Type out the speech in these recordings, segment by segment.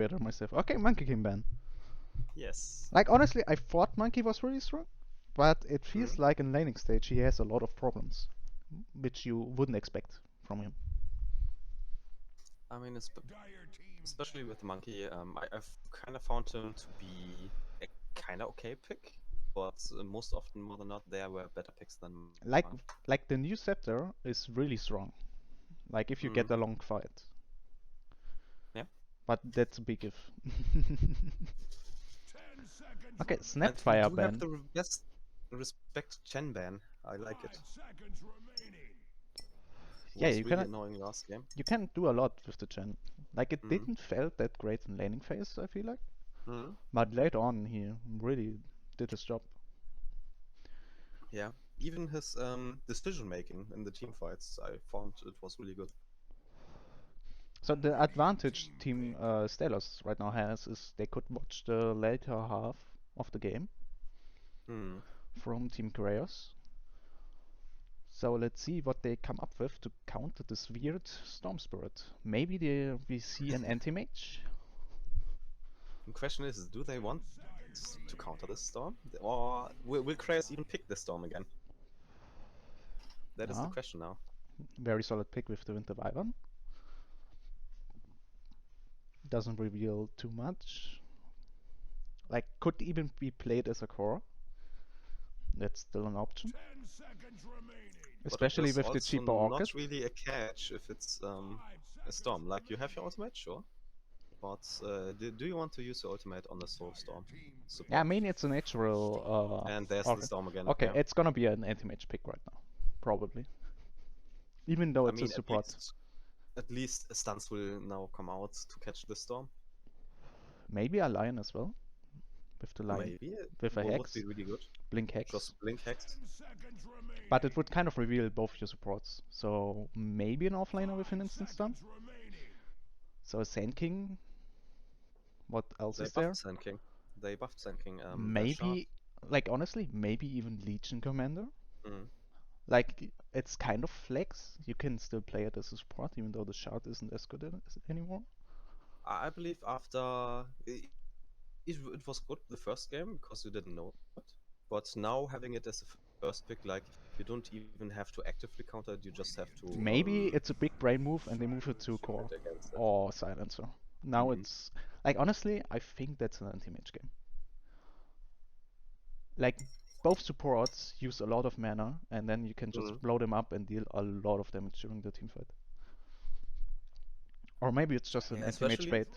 better myself. Okay, Monkey King ban. Yes. Like honestly, I thought Monkey was really strong, but it feels Mhm. like in laning stage he has a lot of problems, which you wouldn't expect from him. I mean, especially with Monkey, I've kind of found him to be a kind of okay pick, but most often, more than not, there were better picks than Like Monkey. like the new Scepter is really strong. Like if you get Mhm. a long fight. Yeah. But that's a big if. Okay, And we Snapfire do have ban. the best respect Chen ban. I like it. Yeah, Was really annoying last game. you can do a lot with the Chen. Like it Mhm. didn't felt that great in laning phase, I feel like. Mhm. But later on he really did his job. Yeah. Even his decision making in the team fights, I found it was really good. So the advantage team Stolas right now has is they could watch the later half of the game Mhm. from Team Chraos. So let's see what they come up with to counter this weird Storm Spirit. Maybe we see an anti-mage? The question is, do they want to counter this storm, or will Chraos even pick this storm again? That is the Yeah, question now. very solid pick with the Winter Wyvern. Doesn't reveal too much. Like, could even be played as a core. That's still an option. But it Especially is with the also cheaper Orchid. not really a catch if it's a storm. Like, you have your ultimate, sure, but do you want to use your ultimate on the soul storm Yeah, I support? mean, it's a natural And there's the Orchid. storm again. Okay, Yeah. it's gonna be an anti-mage pick right now. Probably. Even though I it's a mean, support. at least stunts will now come out to catch the storm. Maybe a Lion as well. With the Lion. Maybe With a what would be Hex. really good. Blink Hex. Just blink hex. But it would kind of reveal both your supports. So maybe an offlaner with an instant stun. So a Sand King. What else They is there? buffed Sand King. They buffed Sand King. The shard. Maybe, like honestly, maybe even Legion Commander. Mm. Like it's kind of flex. You can still play it as a support, even though the shard isn't as good anymore. I believe after it was good the first game because you didn't know it, but now having it as a first pick, like you don't even have to actively counter it, you just have to Maybe it's a big brain move and they move it to defend core against it. or silencer. Now Mm-hmm. it's like honestly, I think that's an anti-mage game. Like both supports use a lot of mana and then you can just Mm-hmm. blow them up and deal a lot of damage during the team fight. Or maybe it's just an Yeah, anti-mage especially bait.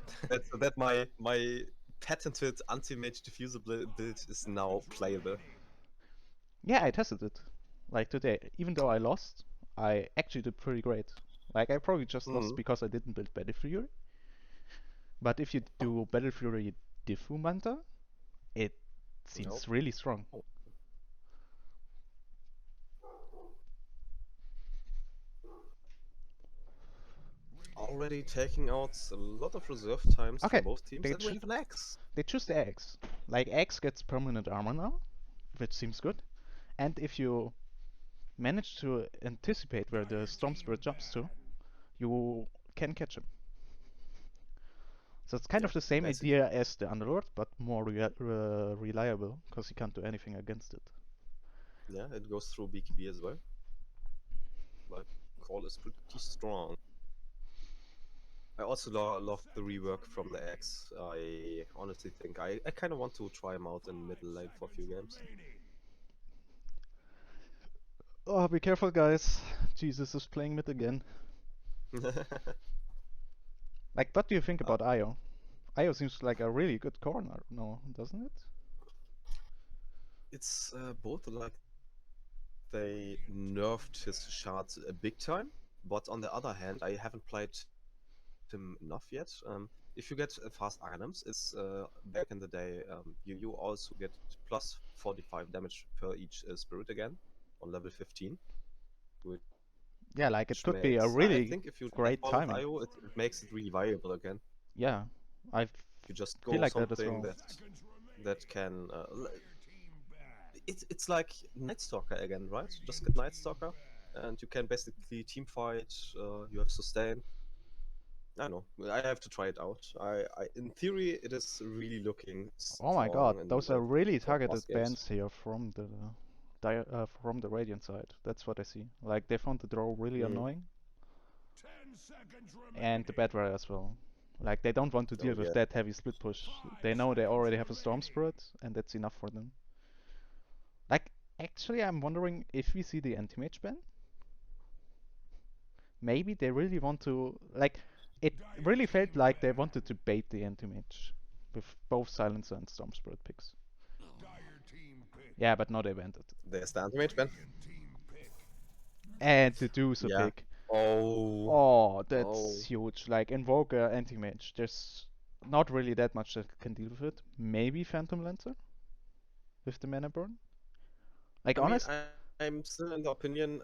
that my patented anti-mage diffusible build is now playable. Yeah, I tested it. Like today. Even though I lost, I actually did pretty great. Like I probably just lost Mm-hmm. because I didn't build Battle Fury. But if you do Battle Fury Diffu Manta, it Nope. seems really strong. Already taking out a lot of reserve times Okay, from both teams, they and we cho- have an X. they choose the X. Like X gets permanent armor now, which seems good. And if you manage to anticipate where the Storm Spirit jumps to, you can catch him. So it's kind Yeah, of the same basically. idea as the Underlord, but more reliable, because you can't do anything against it. Yeah, it goes through BKB as well. But Call is pretty strong. I also love the rework from the X. I honestly think I kind of want to try him out in middle lane for a few games. Oh, be careful, guys. Jesus is playing mid again. Like, what do you think uh, about Io? Io seems like a really good corner, no, doesn't it? it's both like they nerfed his shards a big time, but on the other hand, I haven't played him enough yet. If you get fast items, it's back in the day, you also get plus 45 damage per each spirit again on level 15, which Yeah, like it could be a makes I really think if you death great ball with timing. IO, it makes it really viable again. Yeah, I You just feel go like that as something well. that can it's like Night Stalker again, right? Just get Night Stalker, and you can basically team fight. You have sustain. I know. I have to try it out. In theory, it is really looking Oh my god, strong in those are really some targeted past games. bans here from the from the Radiant side. That's what I see. Like they found the draw really Mm. annoying, and the bad weather as well. Like they don't want to Oh deal with yeah. that heavy split push. They know they already have a Storm Spirit, and that's enough for them. Like actually, I'm wondering if we see the anti-mage ban. Maybe they really want to like. It really felt like they wanted to bait the anti-mage with both Silencer and Storm Spirit picks. Yeah, but not event it. There's the ultimate ban. And to do so Yeah. pick. Oh. Oh, Oh. that's huge. Like Invoker, anti-mage. There's not really that much that can deal with it. Maybe Phantom Lancer with the mana burn. Like I mean, honest, I'm still in the opinion,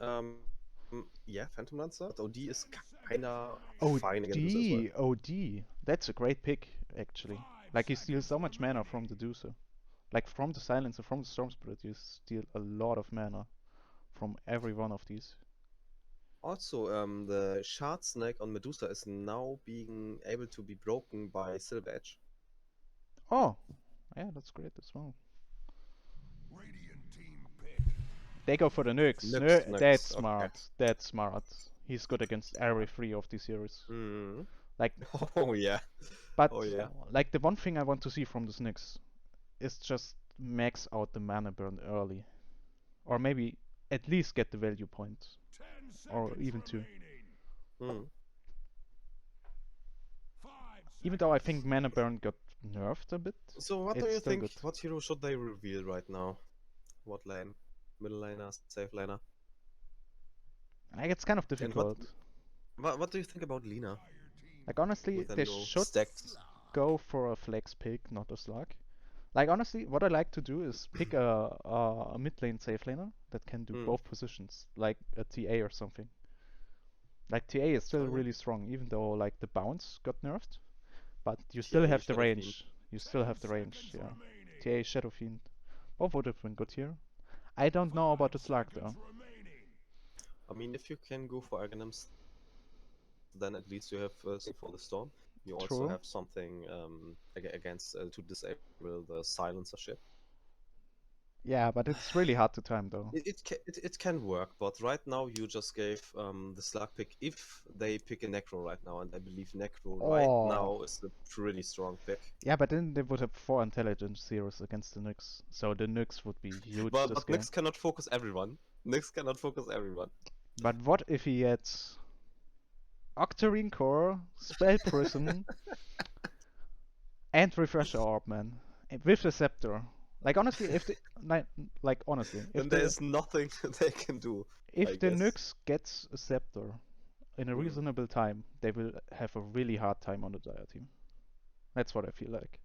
yeah, Phantom Lancer. OD is kinda fine against Medusa as well. OD, OD. That's a great pick actually. Like you steal so much mana from the Deucer. Like from the Silencer, from the Storm Spirit, you steal a lot of mana from every one of these. Also, the Shard Snake on Medusa is now being able to be broken by Silver Edge. Oh, yeah, that's great as well. They go for the nukes. Nux, No, Nux. that's Okay. smart. That's smart. He's good against every three of these heroes. Mm. Like, Oh yeah. but Oh yeah. like the one thing I want to see from this Nyx is just max out the mana burn early, or maybe at least get the value point, or even two. Mm. Even though I think mana burn got nerfed a bit, So what do it's you still think? good. What hero should they reveal right now? What lane? Middle laner, safe laner? Like it's kind of And what difficult. what do you think about Lina Like honestly, with a they new should stacked? go for a flex pick, not a slug. Like honestly, what I like to do is pick a mid lane safe laner that can do Mm. both positions, like a TA or something. Like TA is still Oh yeah. really strong, even though like the bounce got nerfed, but you still TA have the Shadow Fiend. range. You still have the range, yeah. TA Shadow Fiend. Both would have been good here. I don't know about the slug though. I mean, if you can go for Aghanim's, then at least you have something for the storm. You also True. have something against to disable the silencer ship. Yeah, but it's really hard to time though. It can work, but right now you just gave the slug pick if they pick a Necro right now, and I believe Necro right Oh. now is a pretty strong pick. Yeah, but then they would have 4 intelligence zeros against the Nyx, so the Nyx would be huge this But game. Nyx cannot focus everyone. Nyx cannot focus everyone. But what if he gets Octarine Core, Spell Prison, and Refresher Orb, man, with the Scepter? Like honestly, if the like honestly, Then there is nothing they can do, I if the guess. Nyx gets a Scepter in a Hmm. reasonable time, they will have a really hard time on the Dire team. That's what I feel like.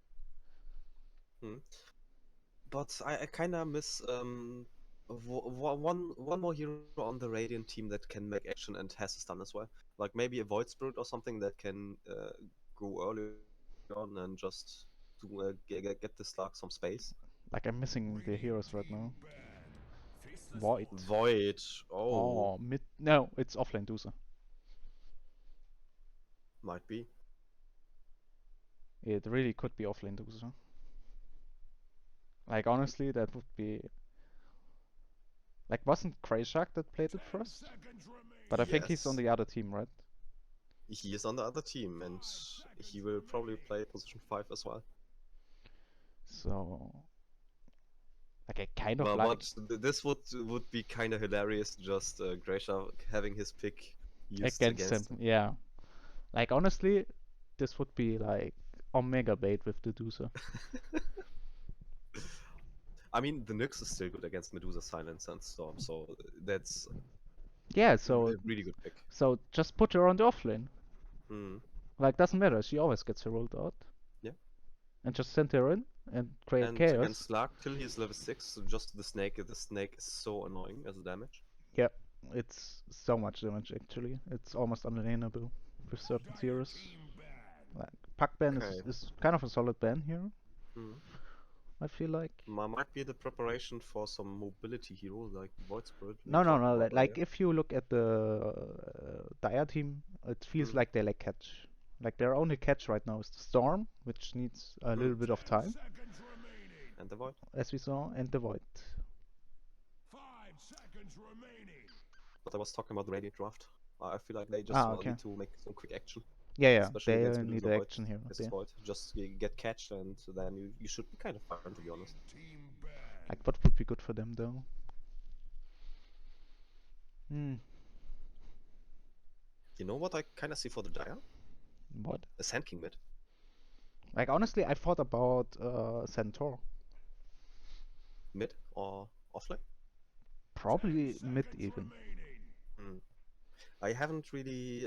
Hmm. But I kind of miss one more hero on the Radiant team that can make action and has a stun as well. Like maybe a Void Spirit or something that can go early on and just to get the Slug some space. Like I'm missing the heroes right now. Void. Void. Oh, Oh, mid. No, it's offlane Deucer. might be. It really could be offlane Deucer. Like honestly, that would be like wasn't Krayshak that played it first? But I think he's on Yes. the other team, right? He is on the other team and he will probably play position 5 as well. So like I kind of like But this would be kind of hilarious. Just Gresha having his pick used against him. against him. Yeah. Like honestly, this would be like Omega bait with the Deucer. I mean, the Nyx is still good against Medusa, Silence, and Storm, so that's Yeah, a really good pick. so just put her on the offlane. Hmm. Like doesn't matter, she always gets her rolled out. Yeah. And just send her in and create And against chaos. Slark, till he's level 6, so just the snake. The snake is so annoying as a damage. Yep. It's so much damage actually. It's almost unalienable with certain heroes. Like Pack ban Okay. is kind of a solid ban here, Hmm. I feel like. Might be the preparation for some mobility hero like Void Spirit we No, no, talked no. about Like earlier. if you look at the Dire team, it feels Hmm. like they lack catch. Like their only catch right now is the Storm, which needs a little bit of time, And the Void. as we saw, and the Void. But I was talking about the Radiant Draft. I feel like they just Okay. need to make some quick action. Yeah, Especially they against need Medusa Void. action here. This Void. Just get catched and then you should be kind of fine, to be honest. Like, what would be good for them, though? Hmm. You know what I kind of see for the Dire? What? A Sand King mid. Like, honestly, I thought about Centaur. Mid or offlane? Probably mid, even. Hmm. I haven't really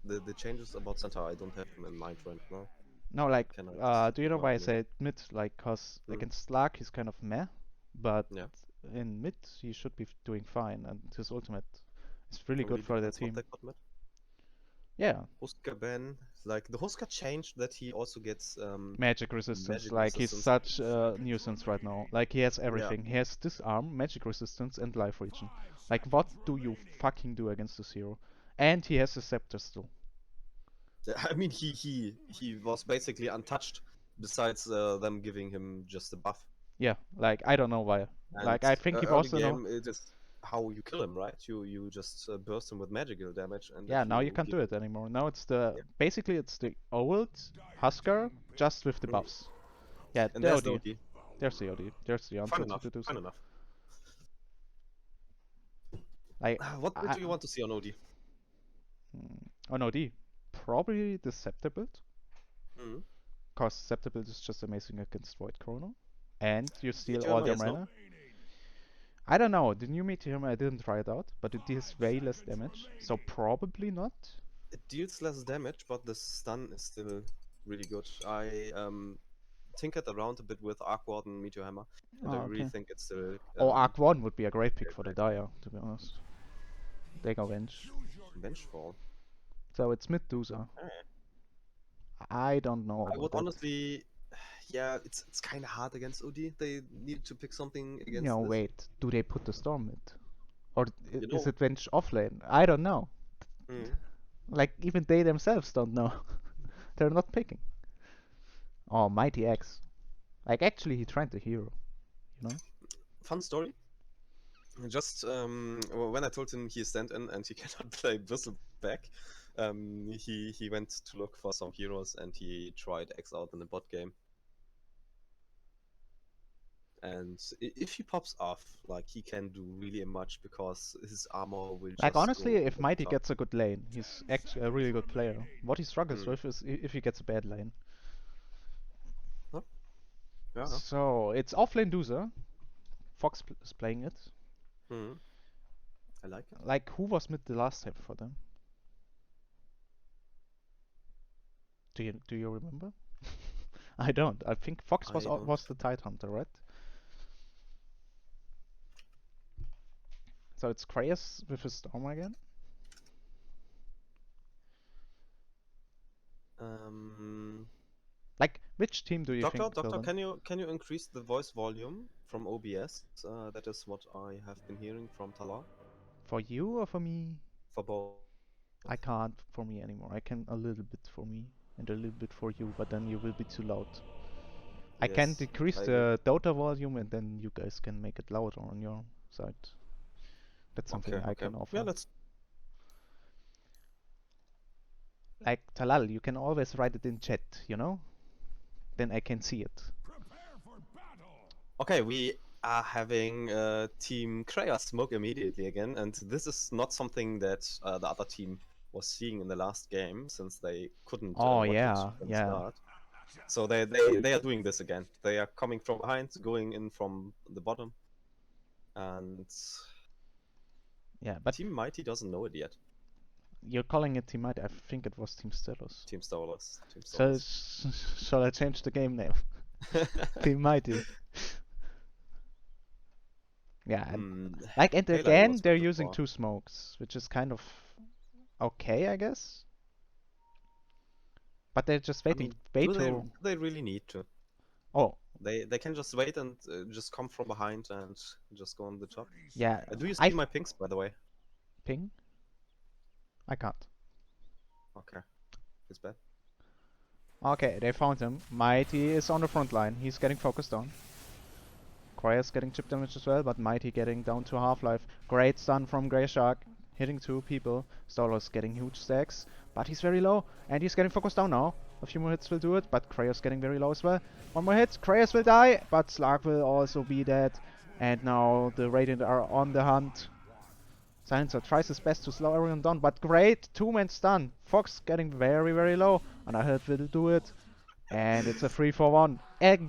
the changes about Centaur. I don't have them in mind right now. No, like, Can I just do you know why I remind me? said mid? Like, cause Hmm. against Slark he's kind of meh, but Yeah. in mid he should be doing fine, and his ultimate is really It good really for their depends what team. they got mid. Yeah, Huska ban, like the Huska changed that he also gets magic resistance. magic Like, he's resistance. such a nuisance right now. Like, he has Yeah. everything. He has disarm, magic resistance, and life regen. Like, what do you fucking do against this hero? And he has a scepter still. I mean, he was basically untouched. Besides them giving him just a buff. Yeah, like, I don't know why. And Like, I think he early was in a... game, it is how you kill him, right? You just burst him with magical damage, and Yeah, if now you you can't give do him, it anymore. Now it's the... yeah. Basically, it's the old Husker, just with the Mm. buffs. Yeah, And the there's the OD. OD. There's the OD. There's the answer Fine to enough. do Fine so. enough. Like, What do you want to see on OD? on OD, probably the Scepter build. Mm. Cause Scepter build is just amazing against Void Chrono. And you steal Meteor all Hammer, their yes, no? mana. I don't know, the new Meteor Hammer I didn't try it out, but it deals way less damage, so probably not. It deals less damage, but the stun is still really good. I tinkered around a bit with Arc Warden Meteor Hammer, and I Oh, really okay. think it's still Oh, Arc 1 would be a great pick very for the great. Dire, to be honest. They go Venge. Vengeful. So it's Medusa. I don't know I about would that. honestly, yeah, it's kind of hard against OD. They need to pick something against No, this. wait. Do they put the Storm mid? Or You is know, it Venge offlane? I don't know. mm, Like, even they themselves don't know. They're not picking. Oh, Mighty X. Like, actually, he tried the hero, you know? fun story. Just when I told him he stand in and he cannot play Bristleback, he went to look for some heroes and he tried X out in the bot game. And if he pops off, like he can do really much because his armor will Like, just honestly, go if over the Mighty top. gets a good lane, he's actually a really good player. What he struggles Mm. with is if he gets a bad lane. Huh? Yeah. So, it's offlane Doozer. Fox is playing it. Mm. I like it. Like, who was mid the last time for them? Do you remember? I don't. I think Fox I don't. was the Tide Hunter, right? So it's Chraos with his Storm again. Like, which team do you think will Doctor, win? can you increase the voice volume from OBS? That is what I have been hearing from Tala. For you or for me? For both. I can't for me anymore. I can a little bit for me and a little bit for you, but then you will be too loud. I can Yes, decrease I agree. the DotA volume and then you guys can make it louder on your side. That's something I Okay. can offer. Yeah, let's. Like, Talal, you can always write it in chat, you know? Then I can see it. Okay, we are having Team Chraos smoke immediately again, and this is not something that the other team was seeing in the last game, since they couldn't Oh watch it yeah, from the yeah. start. So they are doing this again. They are coming from behind, going in from the bottom, and Yeah, but Team Mighty doesn't know it yet. you're calling it Team Mighty. I think it was Team Stolas. Team Stolas. Team So Stolas. shall I change the game name? Team Mighty. Yeah, and like, and Hey, Lily again was they're good using before. 2 smokes, which is kind of okay, I guess. But they're just I waiting mean, way do too. they really need to? Oh, They can just wait and just come from behind and just go on the top. yeah. Do you I see my pings, by the way? ping. I can't. Okay, it's bad. Okay, they found him. Mighty is on the front line. He's getting focused on. Chraos getting chip damage as well, but Mighty getting down to half-life. Great stun from Grey Shark, hitting 2 people. Stolas getting huge stacks, but he's very low, and he's getting focused down now. A few more hits will do it, but Chraos getting very low as well. One more hit, Chraos will die, but Slark will also be dead. And now the Radiant are on the hunt. Silencer tries his best to slow everyone down, but great two-man stun. Fox getting very, very low. Another hit will do it. And it's a 3-for-1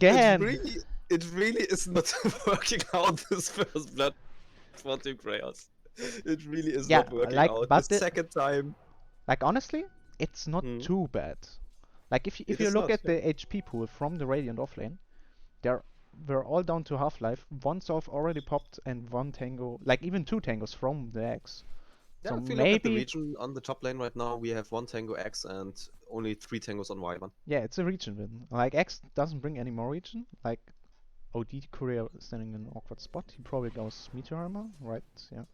It again. really, it really is not working out this first blood for Team Chraos. It really is Yeah, not working like, out. The but second time, like honestly, it's not hmm, too bad. Like if it you is look not. at Yeah, the HP pool from the Radiant offlane, they're we're all down to half-life. One Solve already popped and one Tango, like even 2 Tangos from the X. So yeah. If you look at the maybe, region on the top lane right now, we have 1 Tango X and only 3 Tangos on Y1. yeah, it's a region win. Like X doesn't bring any more region. Like OD Courier standing in an awkward spot. He probably goes Meteor Armor, right? Yeah.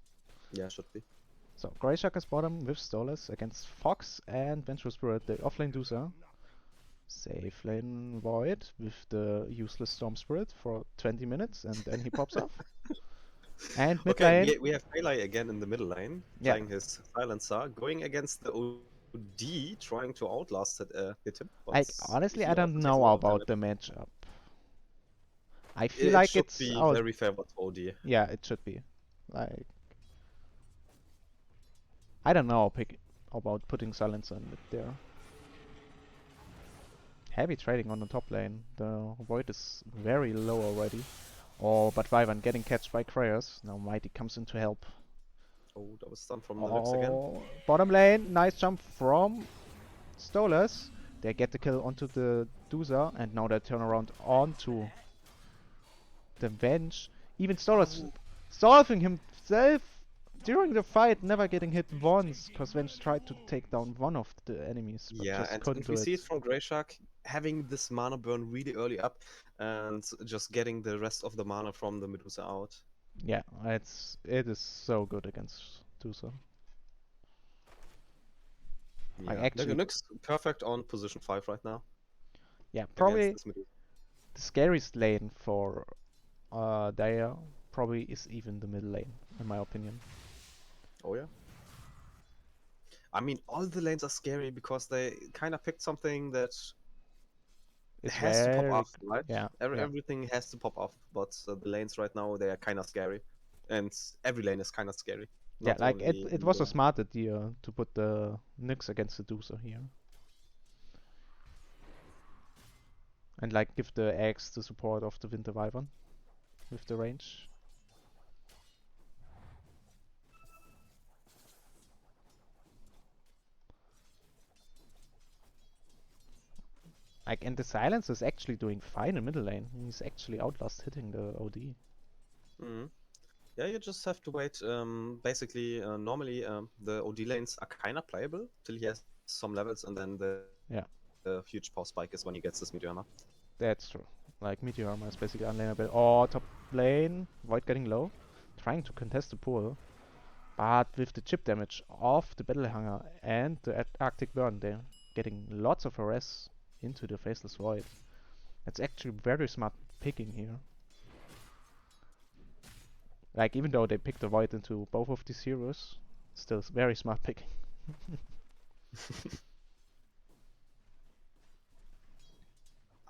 Yeah, should be. So Grey Shark is bottom with Stolas against Fox and Vengeful Spirit, the offlane Doozer. Safe lane Void with the useless Storm Spirit for 20 minutes and then he pops off. And mid Okay, lane, we have Pele again in the middle lane, yeah, playing his silencer, going against the OD, trying to outlast hit him, but like honestly I he also don't takes a know lot of about damage. the matchup. I feel It like should it's be out. very favored for OD. Yeah, it should be. Like I don't know about putting Silencer in mid there. Heavy trading on the top lane. The Void is very low already. Oh, but Vyvern getting catched by Chraos. Now Mighty comes in to help. Oh, that was done from the Nyx again. Oh, bottom lane, nice jump from Stolas. They get the kill onto the Doozer, and now they turn around onto the Venge. Even Stolas Oh, solving himself during the fight, never getting hit once, because Venge tried to take down one of the enemies, but yeah, just couldn't and do we see it. it from Grey Shark having this mana burn really early up and just getting the rest of the mana from the Medusa out. Yeah, it is so good against Doozer. Like Yeah, actually, Nyx perfect on position 5 right now yeah, against probably this Medusa. the scariest lane for Dire probably is even the middle lane, in my opinion. Oh yeah. I mean, all the lanes are scary because they kind of picked something that It's has to pop very, off, right? yeah, yeah, Everything has to pop off, but the lanes right now they are kind of scary, and every lane is kind of scary, yeah. not Like only it in was a the. smart idea to put the Nyx against the Doozer here, and like give the Axe the support of the Winter Wyvern with the range. Like, and the Silence is actually doing fine in middle lane. He's actually outlast hitting the OD. Mhm. Yeah, you just have to wait. Basically, normally the OD lanes are kind of playable till he has some levels, and then the Yeah, huge power spike is when he gets this Meteor. that's true. Like Meteor Armor is basically unlaneable. Oh, top lane, Void getting low, trying to contest the pool. But with the chip damage of the Battle Hunger and the Arctic Burn, they're getting lots of harass into the Faceless Void. That's actually very smart picking here. Like, even though they picked the Void into both of these heroes, still very smart picking.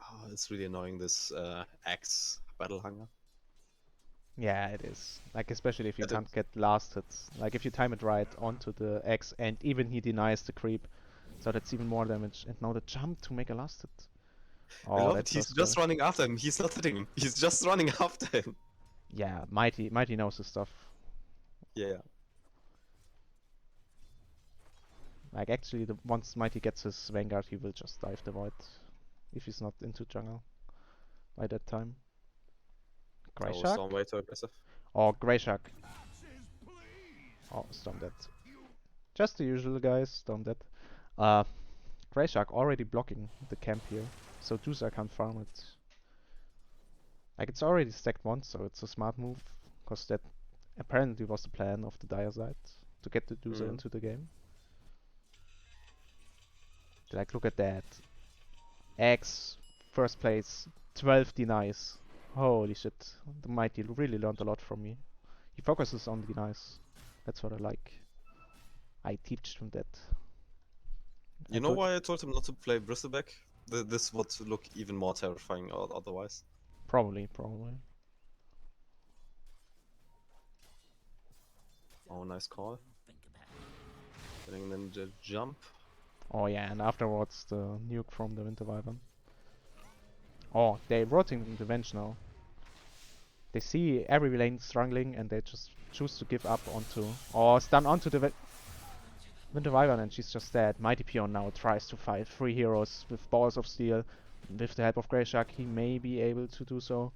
Oh, it's really annoying this Axe battle hunger. Yeah, it is. Like, especially if you That it, can't get last hits. Like, if you time it right onto the X and even he denies the creep. So that's even more damage. And now the jump to make a last hit. I Oh, love it. that's so He's scary. just running after him. He's not hitting him. He's just running after him. Yeah, Mighty knows his stuff. Yeah. Like, actually, once Mighty gets his Vanguard, he will just dive the Void. If he's not into jungle by that time. Grey Oh, Shark? Storm way too aggressive. Or Grey Shark. Oh, Storm Dead. Just the usual, guys. Storm Dead. Uh, Grey Shark already blocking the camp here. So Juicer can't farm it. Like, it's already stacked once, so it's a smart move. Because that apparently was the plan of the Dire side. To get the Juicer Mm. into the game. Like, look at that. X, first place, 12 denies. Holy shit, the Mighty really learned a lot from me. He focuses on denies. That's what I like. I teach him that. You know why I told him not to play Bristleback? This would look even more terrifying otherwise. Probably. Oh, nice call. Getting then the jump. Oh yeah, and afterwards the nuke from the Winter Wyvern. Oh, they're rotating the bench now. They see every lane struggling and they just choose to give up onto... or stun onto the Winter Wyvern and she's just dead. Mighty Peon now tries to fight 3 heroes with Balls of Steel. With the help of Grey Shark, he may be able to do so.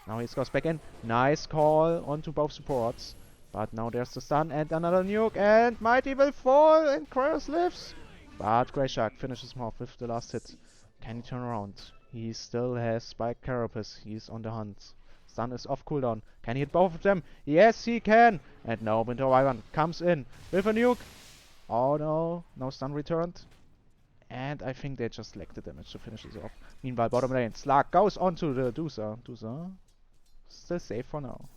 Now he goes back in. Nice call onto both supports. But now there's the stun and another nuke and Mighty will fall and Chraos lives. But Grey Shark finishes him off with the last hit. Can he turn around? He still has Spike Carapace. He's on the hunt. Stun is off cooldown. Can he hit both of them? Yes, he can! And now Winter Wyvern comes in with a nuke. Oh no, no stun returned. And I think they just lack the damage to finish this off. Meanwhile, bottom lane, Slark goes onto the DotA. DotA still safe for now.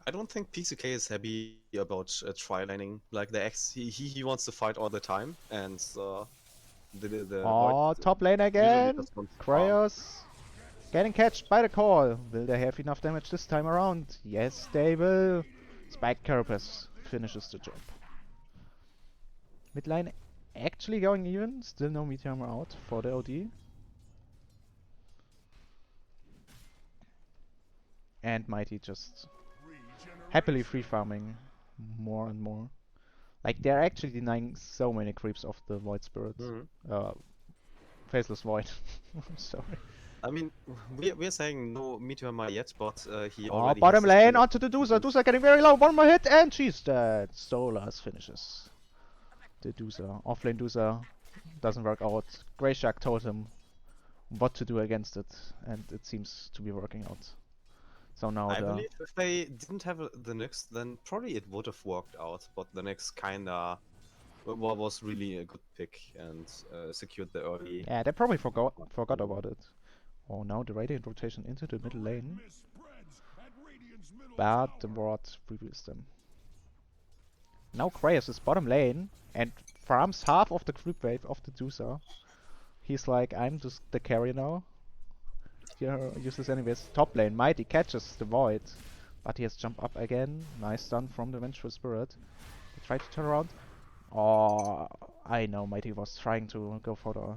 I don't think PCK is happy about tri-laning. Like the X, he wants to fight all the time, and the Oh, top lane again. Chraos getting catched by the call. Will they have enough damage this time around? Yes, they will. Spike Carapace finishes the job. Mid lane actually going even. Still no Meteor Hammer out for the OD. And Mighty just happily free farming more and more. Like they're actually denying so many creeps of the Void Spirit. Faceless Void. I'm sorry. I mean, we're saying no Meteor Hammer yet, but he Oh, already bottom has lane onto the DotA. DotA getting very low. One more hit and she's dead. Stolas finishes the DotA. Offlane DotA doesn't work out. Grey Shark told him what to do against it, and it seems to be working out. So now I believe if they didn't have the Nyx, then probably it would have worked out. But the Nyx kinda was really a good pick and secured the early. Yeah, they probably forgot about it. Oh, now the Radiant rotation into the middle lane. But the ward reveals them. Now Chraos is bottom lane and farms half of the creep wave of the DotA. He's like, I'm just the carry now. Here, useless anyways. Top lane, Mighty catches the Void. But he has jump up again. Nice stun from the Vengeful Spirit. They try to turn around. Oh, I know Mighty was trying to go for the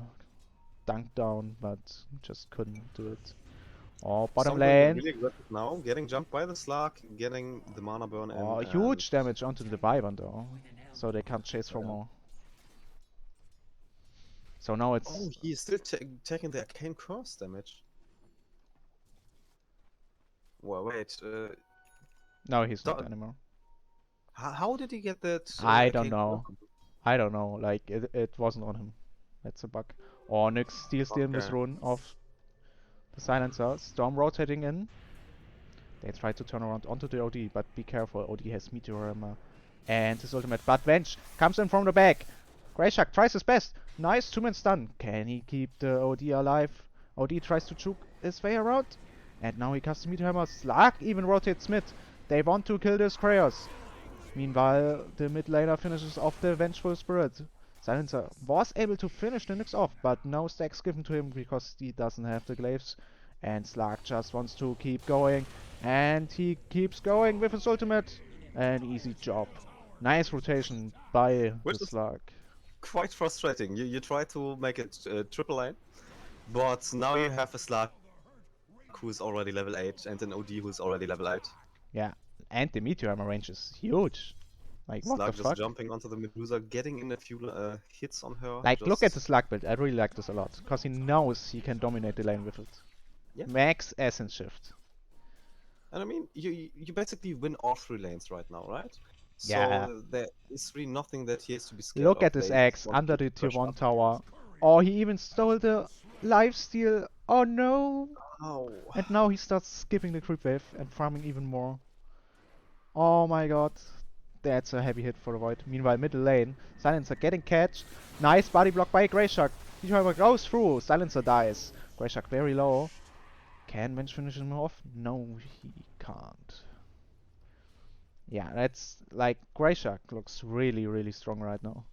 dunk down, but just couldn't do it. Oh, bottom lane. Really aggressive now, getting jumped by the Slark, getting the mana burn in. Oh, huge damage onto the Wyvern though. So they can't chase for more. So now it's... Oh, he's still taking the arcane cross damage. Well, wait. No, he's not anymore. How did he get that? I don't know. I don't know. Like, it wasn't on him. That's a bug. Or Nyx steals the Invis rune of the Silencer. Storm rotating in. They try to turn around onto the OD, but be careful. OD has Meteor Hammer and his ultimate. But Venge comes in from the back. Grey Shark tries his best. Nice 2-man stun. Can he keep the OD alive? OD tries to juke his way around. And now he casts Meteor Hammer. Slark even rotates mid. They want to kill this Chraos. Meanwhile, the mid laner finishes off the Vengeful Spirit. Silencer was able to finish the Nyx off, but no stacks given to him because he doesn't have the glaives. And Slark just wants to keep going. And he keeps going with his ultimate. An easy job. Nice rotation by the Slark. Quite frustrating. You try to make it triple lane, but now you have a Slark who's already level 8 and an OD who's already level 8. Yeah, and the Meteor Hammer range is huge. Like, what the fuck? Just jumping onto the Medusa, getting in a few hits on her. Like, look at the Slark build. I really like this a lot. Because he knows he can dominate the lane with it. Yeah. Max Essence Shift. And I mean, you basically win all 3 lanes right now, right? Yeah. So there is really nothing that he has to be scared Look of. at this Axe under the tier 1 tower. Oh, he even stole the lifesteal. Oh no! Oh. And now he starts skipping the creep wave and farming even more. Oh my god. That's a heavy hit for the Void. Meanwhile, middle lane, Silencer getting catched. Nice body block by Grey Shark. Meteor goes through. Silencer dies. Greyshark very low. Can Venge finish him off? No, he can't. Yeah, that's like Greyshark looks really, really strong right now.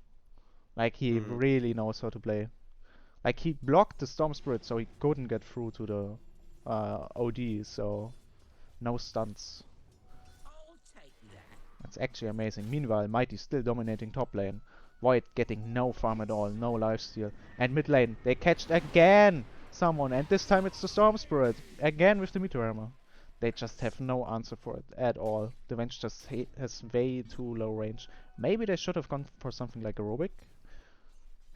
Like he really knows how to play. Like he blocked the Storm Spirit so he couldn't get through to the OD, so no stunts. That's actually amazing. Meanwhile, Mighty still dominating top lane. Void getting no farm at all, no lifesteal. And mid lane, they catched again someone, and this time it's the Storm Spirit. Again with the Meteor Hammer. They just have no answer for it at all. The Venge just has way too low range. Maybe they should have gone for something like Aerobic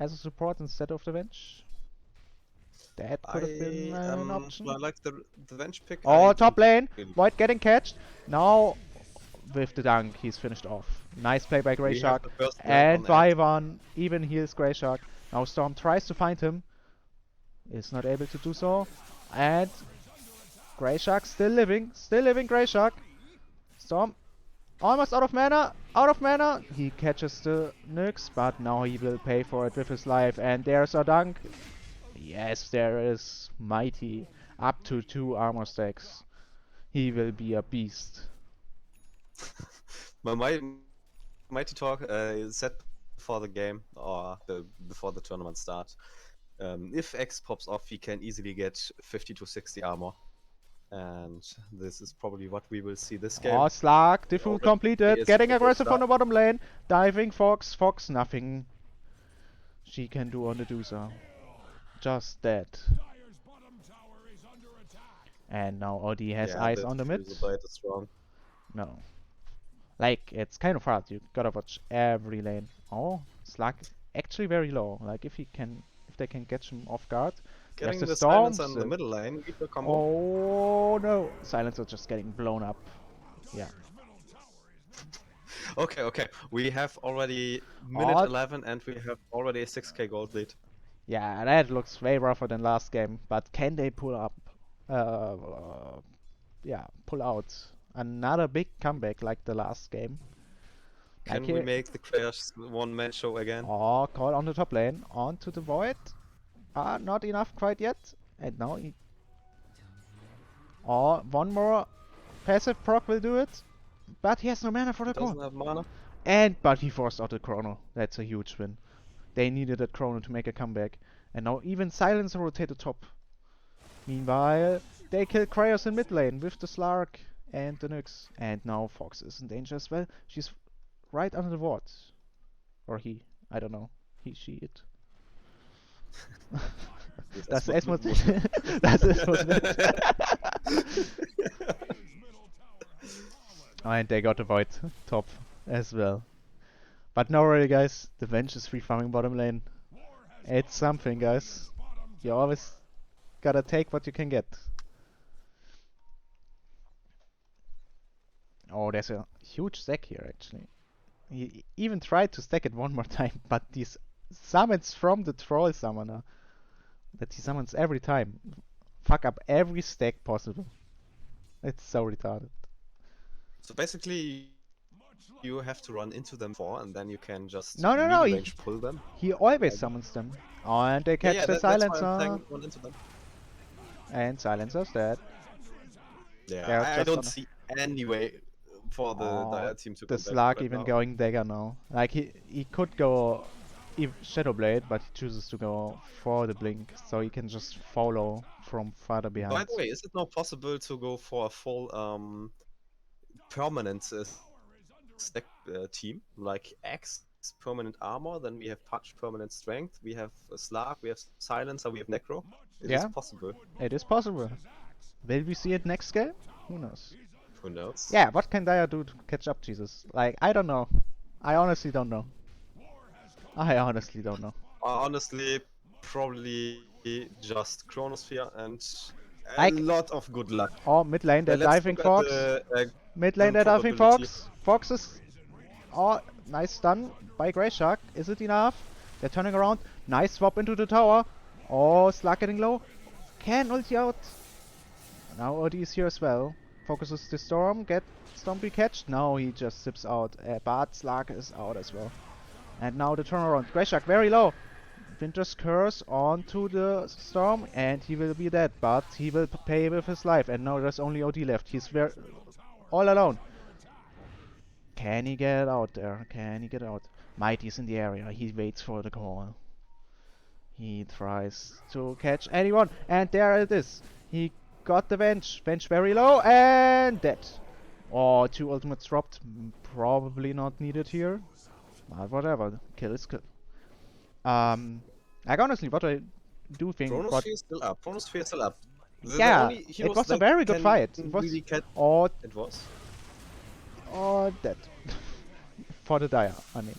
as a support instead of the Venge. That could have been an option. I like the Venge pick. Oh, top lane! Void getting catched. Now with the dunk, he's finished off. Nice play by Greyshark. And Vyvern even heals Greyshark. Now Storm tries to find him. Is not able to do so. And Greyshark still living Greyshark. Storm almost out of mana. He catches the Nyx, but now he will pay for it with his life. And there's a dunk. Yes, there is Mighty. Up to 2 armor stacks. He will be a beast. My Mighty talk said before the game, or before the tournament start, if X pops off, he can easily get 50 to 60 armor. And this is probably what we will see this game. Oh, Slark, Diffu completed, getting aggressive on the bottom lane, diving Fox, nothing she can do on the Doozer. Just dead. And now OD has eyes on the mid. No. Like, it's kind of hard, you gotta watch every lane. Oh, Slark actually very low, like if they can catch him off guard. Getting the Silencer in the middle lane. Oh no! Silencer just getting blown up. Yeah. Okay. We have already minute 11 and we have already a 6k gold lead. Yeah, that looks way rougher than last game. But can they pull up? Pull out another big comeback like the last game? Can we make the Chraos one-man show again? Oh, call on the top lane. Onto the Void. Not enough quite yet. And now he... Oh, one more passive proc will do it. But he has no mana for the core. Doesn't have mana. But he forced out the chrono. That's a huge win. They needed that chrono to make a comeback. And now even Silencer rotated top. Meanwhile, they kill Chraos in mid lane with the Slark and the Nyx. And now Fox is in danger as well. She's right under the ward. Or he. I don't know. He, she, it. Das ist muss mit. And they got the Void top as well. But no worry guys, the Venge is free farming bottom lane. It's something guys. You always gotta take what you can get. Oh, there's a huge stack here actually. He even tried to stack it one more time, but these summons from the troll summoner that he summons every time fuck up every stack possible. It's so retarded. So basically you have to run into them and then you can just range pull them. He always summons them. Oh, and they catch the Silencer. And Silencer's dead. Yeah, I don't see any way for the team to the Slark even going dagger now. Like he could go Shadowblade, but he chooses to go for the blink, so he can just follow from farther behind. By the way, is it not possible to go for a full permanent stack team, like X permanent armor, then we have Patch permanent strength, we have Slark, we have Silencer, we have Necro? It is possible. It is possible. Will we see it next game? Who knows? Who knows? Yeah, what can Daya do to catch up, Jesus? Like, I don't know. I honestly don't know. Honestly, probably just Chronosphere and a lot of good luck. Oh, mid lane, they're diving Fox. Mid lane, they're diving Fox. Fox is... Oh, nice stun by Greyshark. Is it enough? They're turning around. Nice swap into the tower. Oh, Slark getting low. Can ulti out. Now OD is here as well. Focuses the Storm. Get Storm be catched. No, he just zips out. But Slark is out as well. And now the turnaround. Greyshark very low. Winter's Curse onto the Storm, and he will be dead, but he will pay with his life, and now there's only OD left. He's all alone. Can he get out there? Can he get out? Mighty's in the area. He waits for the call. He tries to catch anyone, and there it is. He got the Venge. Venge very low, and dead. Oh, 2 ultimates dropped. Probably not needed here. But whatever. Kill is kill. Like honestly, what I do think, what Chronosphere is still up. Chronosphere is still up. The yeah, only it heroes was a that very good can fight. It was really catch or it was. dead for the Dire. I mean,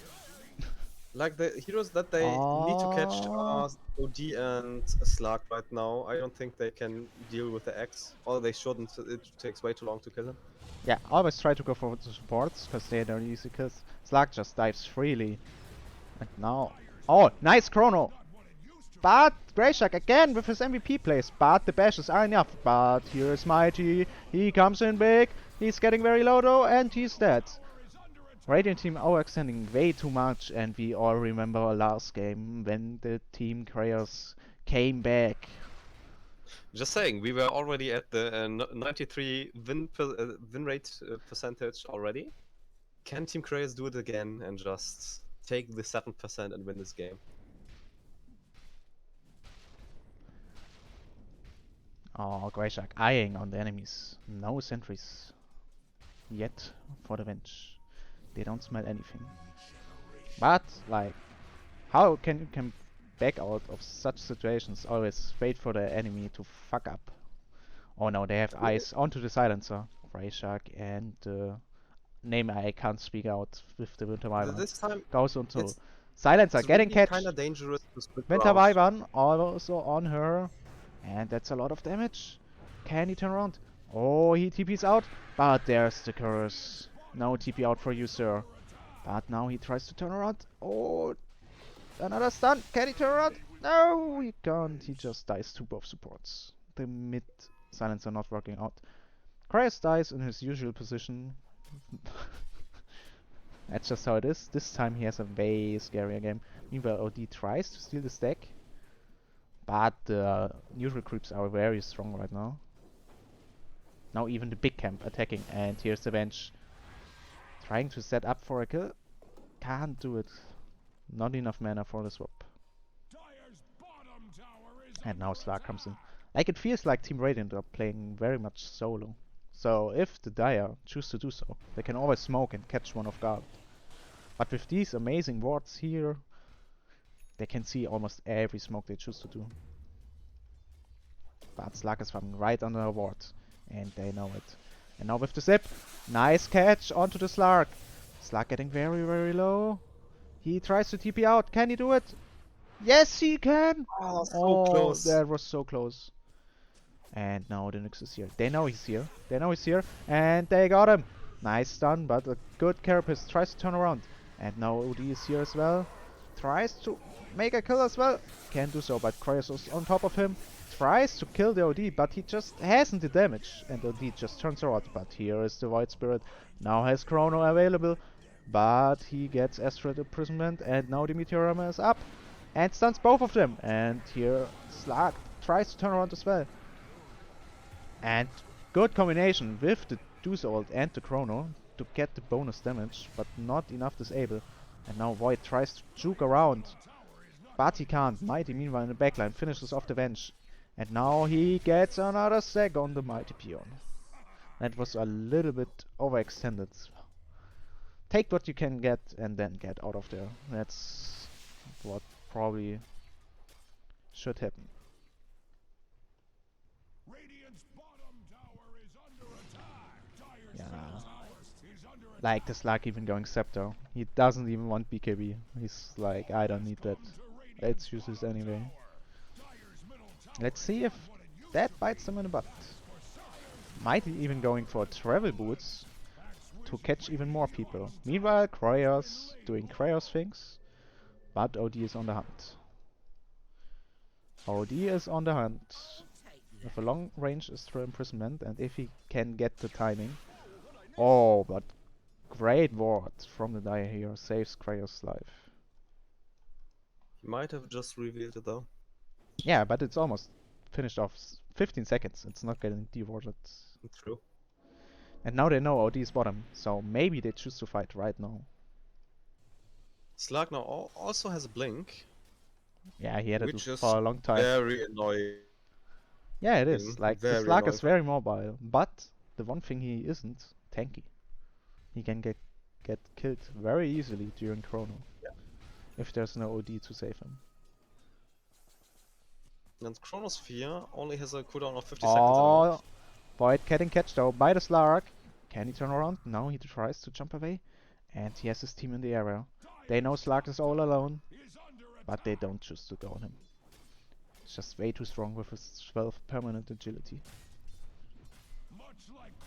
Like the heroes that they need to catch oh are OD and Slark right now. I don't think they can deal with the X, or they shouldn't. It takes way too long to kill him. yeah, always try to go for the supports because they're the easy kills. Slug just dives freely, and now oh nice chrono. But Greyshark again with his MVP plays, but the bashes are enough. But here's Mighty, he comes in big, he's getting very low though, and he's dead. Radiant team overextending way too much, and we all remember our last game when the team Chraos came back. Just saying, we were already at the 93 win rate percentage already. Can Team Chraos do it again and just take the 7% and win this game? Oh, Greyshark eyeing on the enemies. No sentries yet for the bench. They don't smell anything. But, like, how can you back out of such situations? Always wait for the enemy to fuck up. Oh no, they have eyes onto the silencer. Greyshark and name I can't speak out with the Winter Wyvern. This time, Goes onto it's silencer, getting really catch. kind of dangerous to split Winter around. Wyvern also on her. And that's a lot of damage. Can he turn around? Oh, he TP's out. But there's the curse. No TP out for you, sir. But now he tries to turn around. Oh, another stun. Can he turn around? No, he can't. He just dies to both supports. The mid silencer not working out. Chraos dies in his usual position. That's just how it is. This time he has a way scarier game. Meanwhile, OD tries to steal the stack. But the neutral creeps are very strong right now. Now even the big camp attacking, and here's the bench. Trying to set up for a kill. Can't do it. Not enough mana for the swap. And now Slark comes in. Like it feels like Team Radiant are playing very much solo. So if the Dire choose to do so, they can always smoke and catch one off guard. But with these amazing wards here, they can see almost every smoke they choose to do. But Slark is farming right under a ward, and they know it. And now with the zip, nice catch onto the Slark. Slark getting very, very low. He tries to TP out. Can he do it? Yes, he can! Oh, so Oh, close. that was so close. And now the Nyx is here. They know he's here. They know he's here. And they got him. Nice stun, but a good carapace tries to turn around. And now OD is here as well. Tries to make a kill as well. Can't do so, but Chraos is on top of him. Tries to kill the OD, but he just hasn't the damage. And OD just turns around. But here is the Void Spirit. Now has Chrono available. But he gets Astral Imprisonment. And now the Meteor Armor is up. And stuns both of them. And here Slark tries to turn around as well. And good combination with the Deuce ult and the Chrono to get the bonus damage, but not enough disable. And now Void tries to juke around, but he can't. Mighty meanwhile in the backline finishes off the bench. And now he gets another stack on the Mighty Peon. That was a little bit overextended. Take what you can get and then get out of there. That's what probably should happen. Yeah. Like this Slark even going Scepter. He doesn't even want BKB. He's like, I don't need that. It's useless anyway. Let's see if that bites them in the butt. Might even going for travel boots to catch even more people. Meanwhile, Chraos doing Chraos things, but OD is on the hunt. OD is on the hunt with a long range Astral Imprisonment, and if he can get the timing. Oh, but great ward from the Dire here saves Chraos' life. Might have just revealed it though. Yeah, but it's almost finished off. 15 seconds. It's not getting dewatered. True. And now they know OD is bottom, so maybe they choose to fight right now. Slug now also has a blink, Yeah, he had it which is for a long time. very annoying. Yeah, it is. Like, the Very Slug annoying. is very mobile, but the one thing he isn't, tanky. He can get killed very easily during Chrono, Yeah. if there's no OD to save him. And Chronosphere only has a cooldown of 50 seconds anymore. Oh, Void getting catched though by the Slark. Can he turn around? No, he tries to jump away. And he has his team in the area. They know Slark is all alone, but they don't choose to go on him. It's just way too strong with his 12 permanent agility.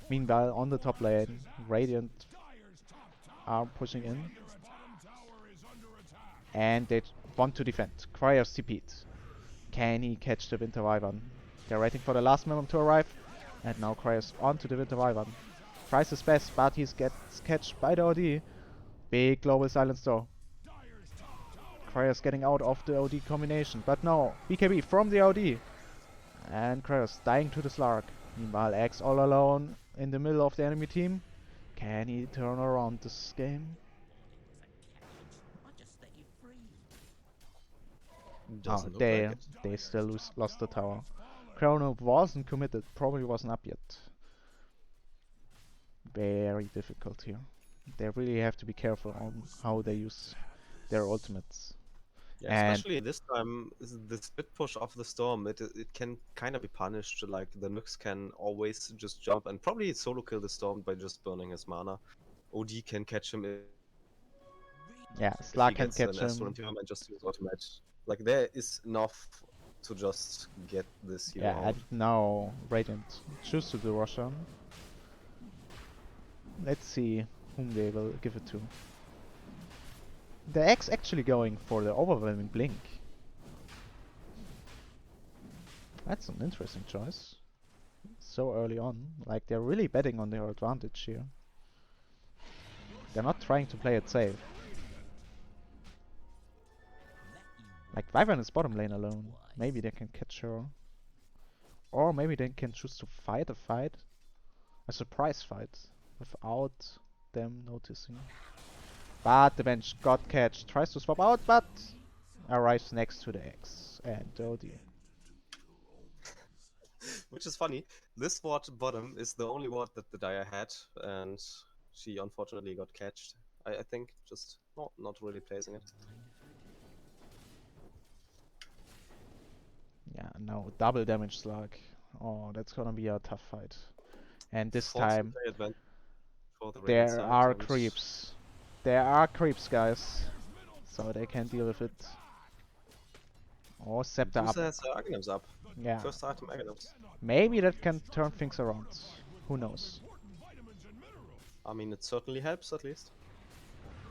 Meanwhile, on the top lane, Radiant are pushing in. And they want to defend. Chraos TP'd. Can he catch the Winter Wyvern? They're waiting for the last moment to arrive. And now Chraos onto the Winter Wyvern. Tries his best, but he gets catched by the OD. Big global silence though. Chraos getting out of the OD combination. But no, BKB from the OD. And Chraos dying to the Slark. Meanwhile, X all alone in the middle of the enemy team. Can he turn around this game? Doesn't look they like it. they still lost the tower. Chrono wasn't committed, probably wasn't up yet. Very difficult here. They really have to be careful on how they use their ultimates. Yeah, And especially this time, the split push of the storm, it can kind of be punished. Like the Nyx can always just jump and probably solo kill the storm by just burning his mana. OD can catch him yeah, if he Slark can gets an catch Astral him. into him and just use ultimate. Like there is enough to just get this hero Yeah, out. and now Radiant choose to do Roshan. Let's see whom they will give it to. The X actually going for the overwhelming blink. That's an interesting choice. So early on. Like, they're really betting on their advantage here. They're not trying to play it safe. Like, Wyvern is bottom lane alone. Maybe they can catch her. Or maybe they can choose to fight a fight. A surprise fight. Without them noticing. But the bench got catch. Tries to swap out, but arrives next to the X. And oh dear. Which is funny. This ward bottom is the only ward that the Dire had, and she unfortunately got catched. I think just not really placing it. Yeah, no, double damage slug. Oh, that's gonna be a tough fight. And this Forcing time, play advantage for the Radiant there side, are and creeps. There are creeps, guys. So they can deal with it. Oh, Scepter up. Medusa has her Aghanims up. Yeah, First item Aghanims. maybe that can turn things around. Who knows? I mean, it certainly helps at least.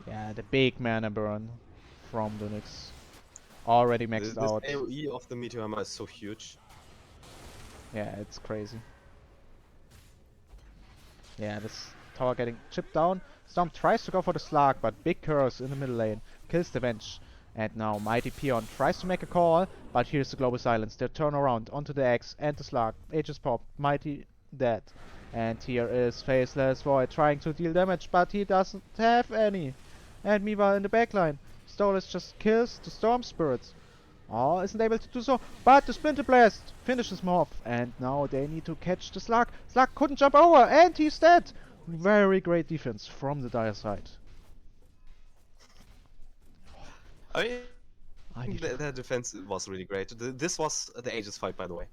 Yeah, the big mana burn from the Nyx. Already maxed This out. AoE of the Meteor Hammer is so huge. Yeah, it's crazy. Yeah, this tower getting chipped down. Storm tries to go for the Slug, but big Chraos in the middle lane kills the bench. And now Mighty Peon tries to make a call, but here's the global silence. They turn around onto the X and the Slug. Aegis pop, Mighty dead. And here is Faceless Void trying to deal damage, but he doesn't have any. And meanwhile in the backline, Stolas just kills the Storm Spirits. Oh, isn't able to do so, but the Splinter Blast finishes him off. And now they need to catch the Slug. Slug couldn't jump over, and he's dead. Very great defense from the Dire side. I I mean, need to... their defense was really great. This was the Aegis fight, by the way.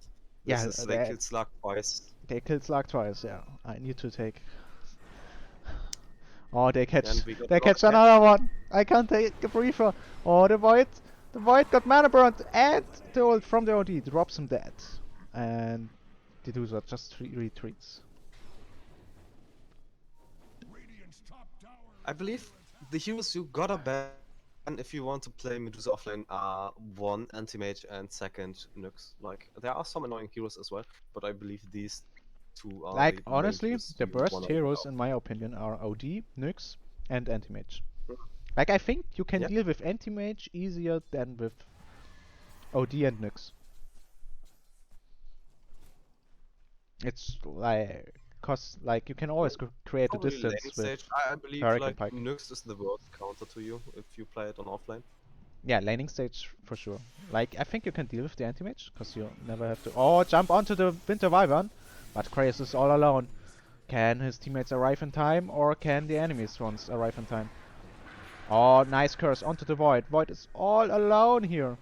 This Yeah, is they killed Slug twice. they killed Slug twice, yeah. I need to take... Oh, they catch And we got they another catch catch. another one. I can't take a briefer. Oh, the Void got mana burned, and the ult from the OD drops him dead. And Dedusa just retreats. I believe the heroes you gotta ban if you want to play Medusa offlane are one Anti-Mage and second Nyx. Like, there are some annoying heroes as well, but I believe these two are Like, the main honestly, heroes the you best wanna heroes go. in my opinion are OD, Nyx, and Anti-Mage. Like, I think you can Yeah, deal with anti-mage easier than with OD and Nyx. It's like, cause like you can always create a probably laning distance with stage. I believe Cleric and like Pike. Nyx is the worst counter to you if you play it on offlane. Yeah, laning stage for sure. Like, I think you can deal with the anti-mage, cause you never have to. Oh, jump onto the Winter Wyvern, but Chraos is all alone. Can his teammates arrive in time, or can the enemies ones arrive in time? Oh, nice curse onto the Void. Void is all alone here.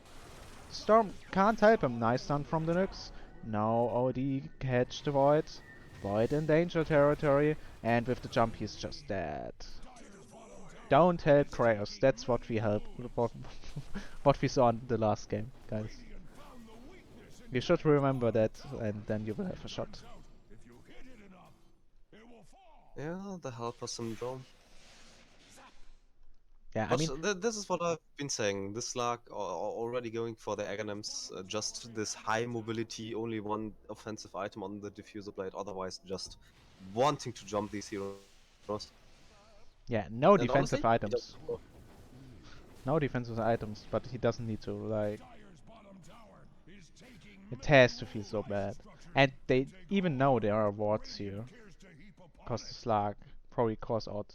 Storm can't help him. Nice stun from the Nyx. Now OD catch the Void. Void in danger territory, and with the jump he's just dead. Don't help Chraos. That's what we help. What we saw in the last game, guys. You should remember that, and then you will have a shot. Yeah, the helper syndrome. Yeah, I But mean, this is what I've been saying. This lag already going for the Aghanims, just this high mobility, only one offensive item on the diffuser blade, otherwise just wanting to jump these heroes. yeah, no And defensive honestly, he doesn't. items. No defensive items, but he doesn't need to, like... It has to feel so bad. And they even know there are wards here. Cause the Slag probably calls out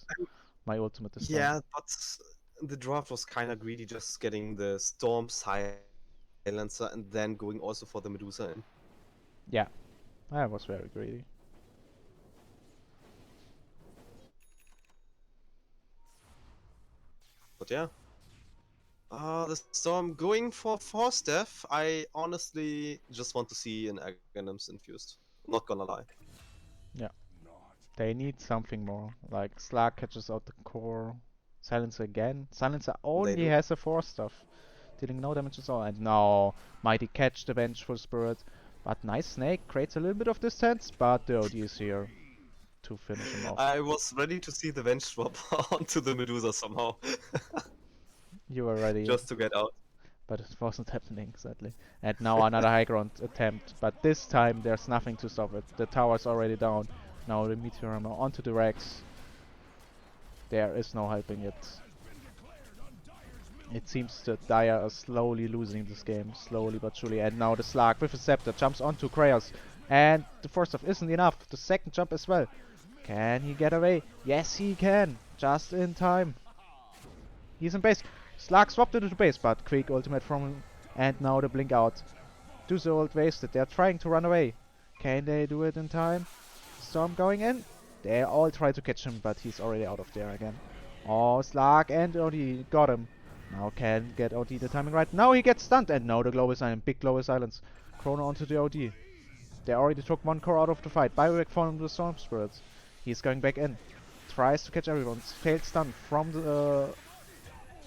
my ultimate this time. Yeah, but the draft was kind of greedy, just getting the Storm Silencer and then going also for the Medusa in. Yeah, I was very greedy. But yeah. The Storm going for Force Death. I honestly just want to see an Aghanims infused. Not gonna lie. Yeah, they need something more. Like, Slag catches out the core. Silencer again. Silencer They only do. has a 4 stuff. Dealing no damage at all. And now, Mighty catch the Vengeful Spirit. But nice Snake creates a little bit of distance, but the OD is here to finish him off. I was ready to see the Venge swap onto the Medusa somehow. You were ready, Just to get out. but it wasn't happening, sadly. And now another high ground attempt, but this time there's nothing to stop it. The tower's already down. Now the Meteor Hammer onto the Rex. There is no helping it. It seems that Dire are slowly losing this game, slowly but surely. And now the Slark with a Scepter jumps onto Chraos. And the first off isn't enough. The second jump as well. Can he get away? Yes, he can. Just in time. He's in base. Slark swapped into base, but quick ultimate from him. And now the blink out. Do the ult wasted. They're trying to run away. Can they do it in time? Storm going in. They all try to catch him, but he's already out of there again. Oh, Slark and OD got him. Now can get OD the timing right. Now he gets stunned, and now the global silence. Big global silence. Chrono onto the OD. They already took one core out of the fight. Bioback from the Storm Spirits. He's going back in. Tries to catch everyone. Failed stun from the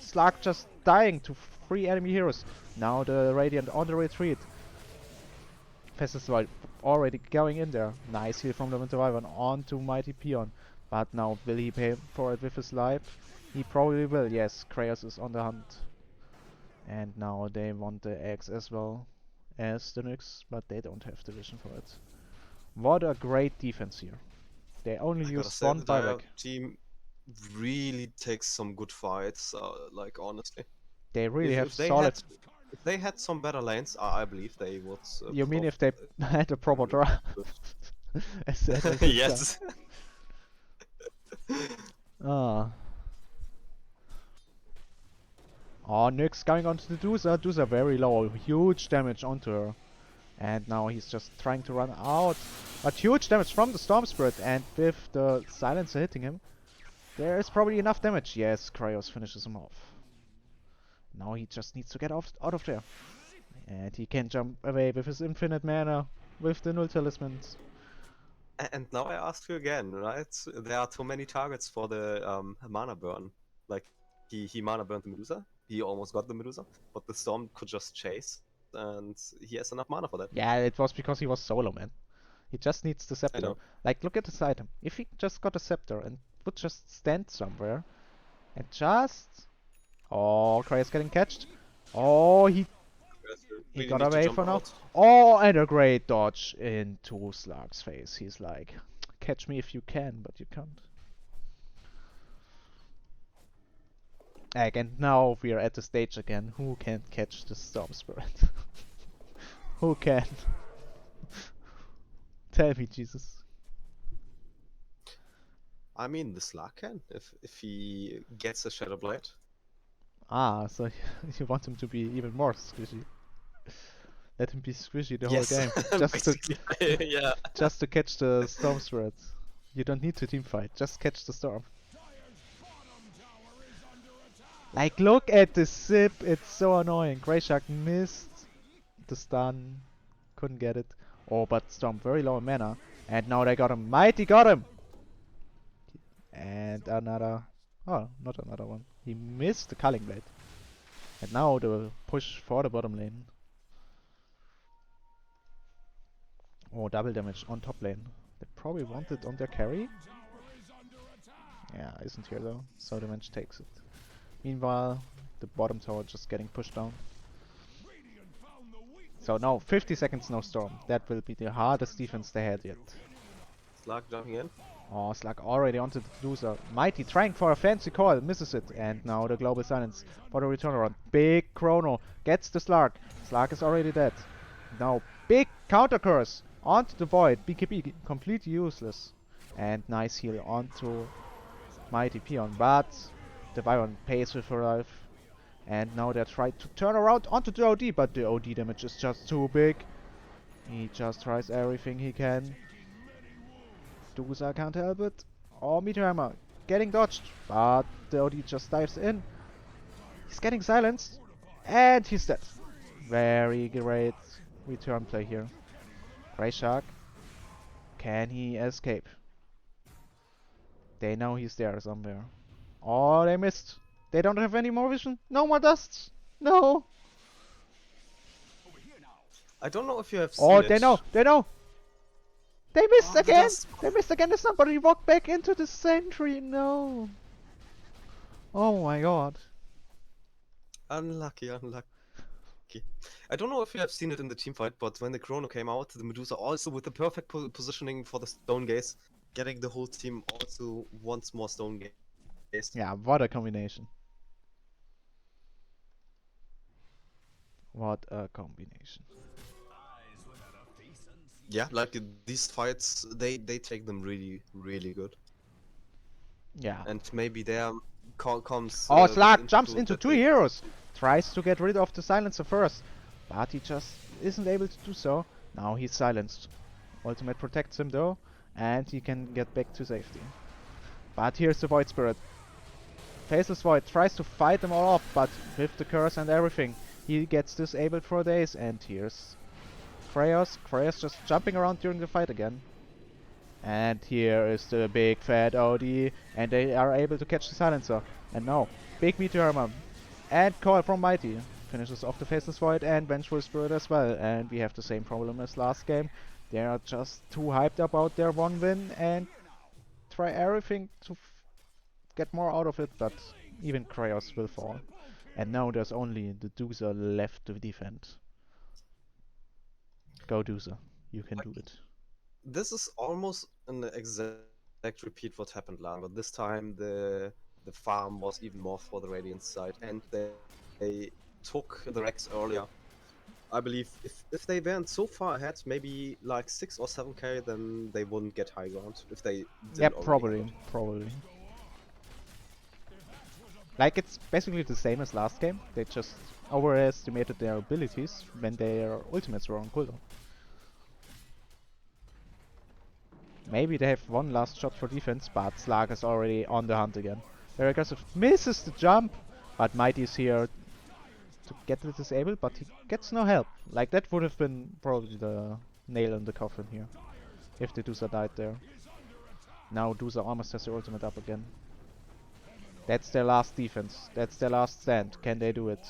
Slark just dying to 3 enemy heroes. Now the Radiant on the retreat. Fastest Wild already going in there. Nice heal from the Winter Wyvern onto Mighty Peon. But now will he pay for it with his life? He probably will. Yes, Chraos is on the hunt. And now they want the eggs as well as the Nyx, but they don't have the vision for it. What a great defense here. They only I gotta used say, one the Dire buyback. team really takes some good fights. Like honestly, They really if have if they solid. had if they had some better lanes, I believe they would You pull mean off if they had a proper really draft? good. As sad as it sounds. Yes. Ah. Oh, Nyx going onto the Dusa. Dusa very low. Huge damage onto her. And now he's just trying to run out. But huge damage from the Storm Spirit. And with the Silencer hitting him, there is probably enough damage. Yes, Chraos finishes him off. Now he just needs to get out of there. And he can jump away with his infinite mana. With the Null Talismans. And now I ask you again, right? There are too many targets for the mana burn. Like he mana burned the Medusa. He almost got the Medusa, but the Storm could just chase, and he has enough mana for that. Yeah, it was because he was solo, man. He just needs the I scepter. know. Like, look at this item. If he just got a scepter and would just stand somewhere and just... Oh, Cray is getting catched. Oh, he Yes, you he really got need to away jump for now. out. Oh, and a great dodge into Slark's face. He's like, catch me if you can, but you can't. And now we are at the stage again. Who can catch the Storm Spirit? Who can? Tell me, Jesus. I mean, the Slug can if he gets a Shadow Blade. Ah, so you want him to be even more squishy. Let him be squishy the whole Yes, game. Just to basically, yeah. just to catch the Storm Spirit. You don't need to team fight, just catch the Storm. Like, look at the zip, it's so annoying. Grey Shark missed the stun, couldn't get it. Oh, but Storm very low in mana. And now they got him. Mighty got him! And another... Oh, not another one. He missed the Culling Blade. And now the push for the bottom lane. Oh, double damage on top lane. They probably want it on their carry. Yeah, isn't here though, so the Mage takes it. Meanwhile, the bottom tower just getting pushed down. So now 50 seconds no storm. That will be the hardest defense they had yet. Slug jumping in. Oh, Slug already onto the loser. Mighty trying for a fancy call, misses it. And now the global silence for the return around. Big Chrono gets the Slug. Slug is already dead. Now big counter curse onto the Void. BKB completely useless. And nice heal onto Mighty Peon. But the Byron pays with her life. And now they try to turn around onto the OD, but the OD damage is just too big. He just tries everything he can. Dusa can't help it. Oh, Meteor Hammer getting dodged, but the OD just dives in. He's getting silenced, and he's dead. Very great return play here. Grey Shark, can he escape? They know he's there somewhere. Oh, they missed. They don't have any more vision. No more dusts. No. I don't know if you have Oh, seen they it. know. They know. They missed Oh, again. They missed again. There's somebody walked back into the sentry. No. Oh my god. Unlucky, unlucky. I don't know if you have seen it in the team fight, but when the Chrono came out, the Medusa also with the perfect positioning for the Stone Gaze, getting the whole team also once more Stone Gaze. Yeah, what a combination. What a combination. Yeah, like these fights, they take them really, really good. Yeah. And maybe there comes Oh, this Slug into jumps into that two heroes. Tries to get rid of the silencer first, but he just isn't able to do so. Now he's silenced. Ultimate protects him though, and he can get back to safety. But here's the Void Spirit. Faceless Void tries to fight them all off, but with the curse and everything, he gets disabled for days. And here's Chraos. Chraos just jumping around during the fight again. And here is the big fat OD, and they are able to catch the silencer. And now, big Meteor Hammer and call from Mighty finishes off the Faceless Void and Vengeful Spirit as well. And we have the same problem as last game. They are just too hyped about their one win and try everything to get more out of it, but even Chraos will fall. And now there's only the Doozer left to defend. Go Doozer, you can do it. This is almost an exact repeat what happened last, but this time the farm was even more for the Radiant side, and they took the Rex earlier. I believe if they weren't so far ahead, maybe like 6 or 7k, then they wouldn't get high ground if they didn't Yeah, already probably. Like, it's basically the same as last game. They just overestimated their abilities when their ultimates were on cooldown. Maybe they have one last shot for defense, but Slug is already on the hunt again. Very aggressive. Misses the jump, but Mighty is here to get it disabled, but he gets no help. Like, that would have been probably the nail in the coffin here, if the Dusa died there. Now Dusa almost has the ultimate up again. That's their last defense. That's their last stand. Can they do it?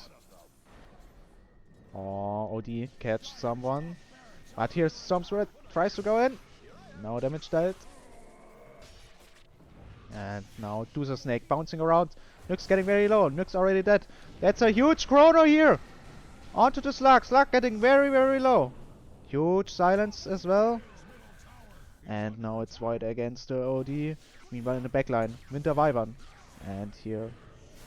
Oh, OD catch someone. But here's Storm Spirit. Tries to go in. No damage dealt. And now Dusa Snake bouncing around. Nuk's getting very low. Nuk's already dead. That's a huge Chrono here. Onto the Slug. Slug getting very, very low. Huge silence as well. And now it's Void against the OD. Meanwhile in the backline, Winter Wyvern. And here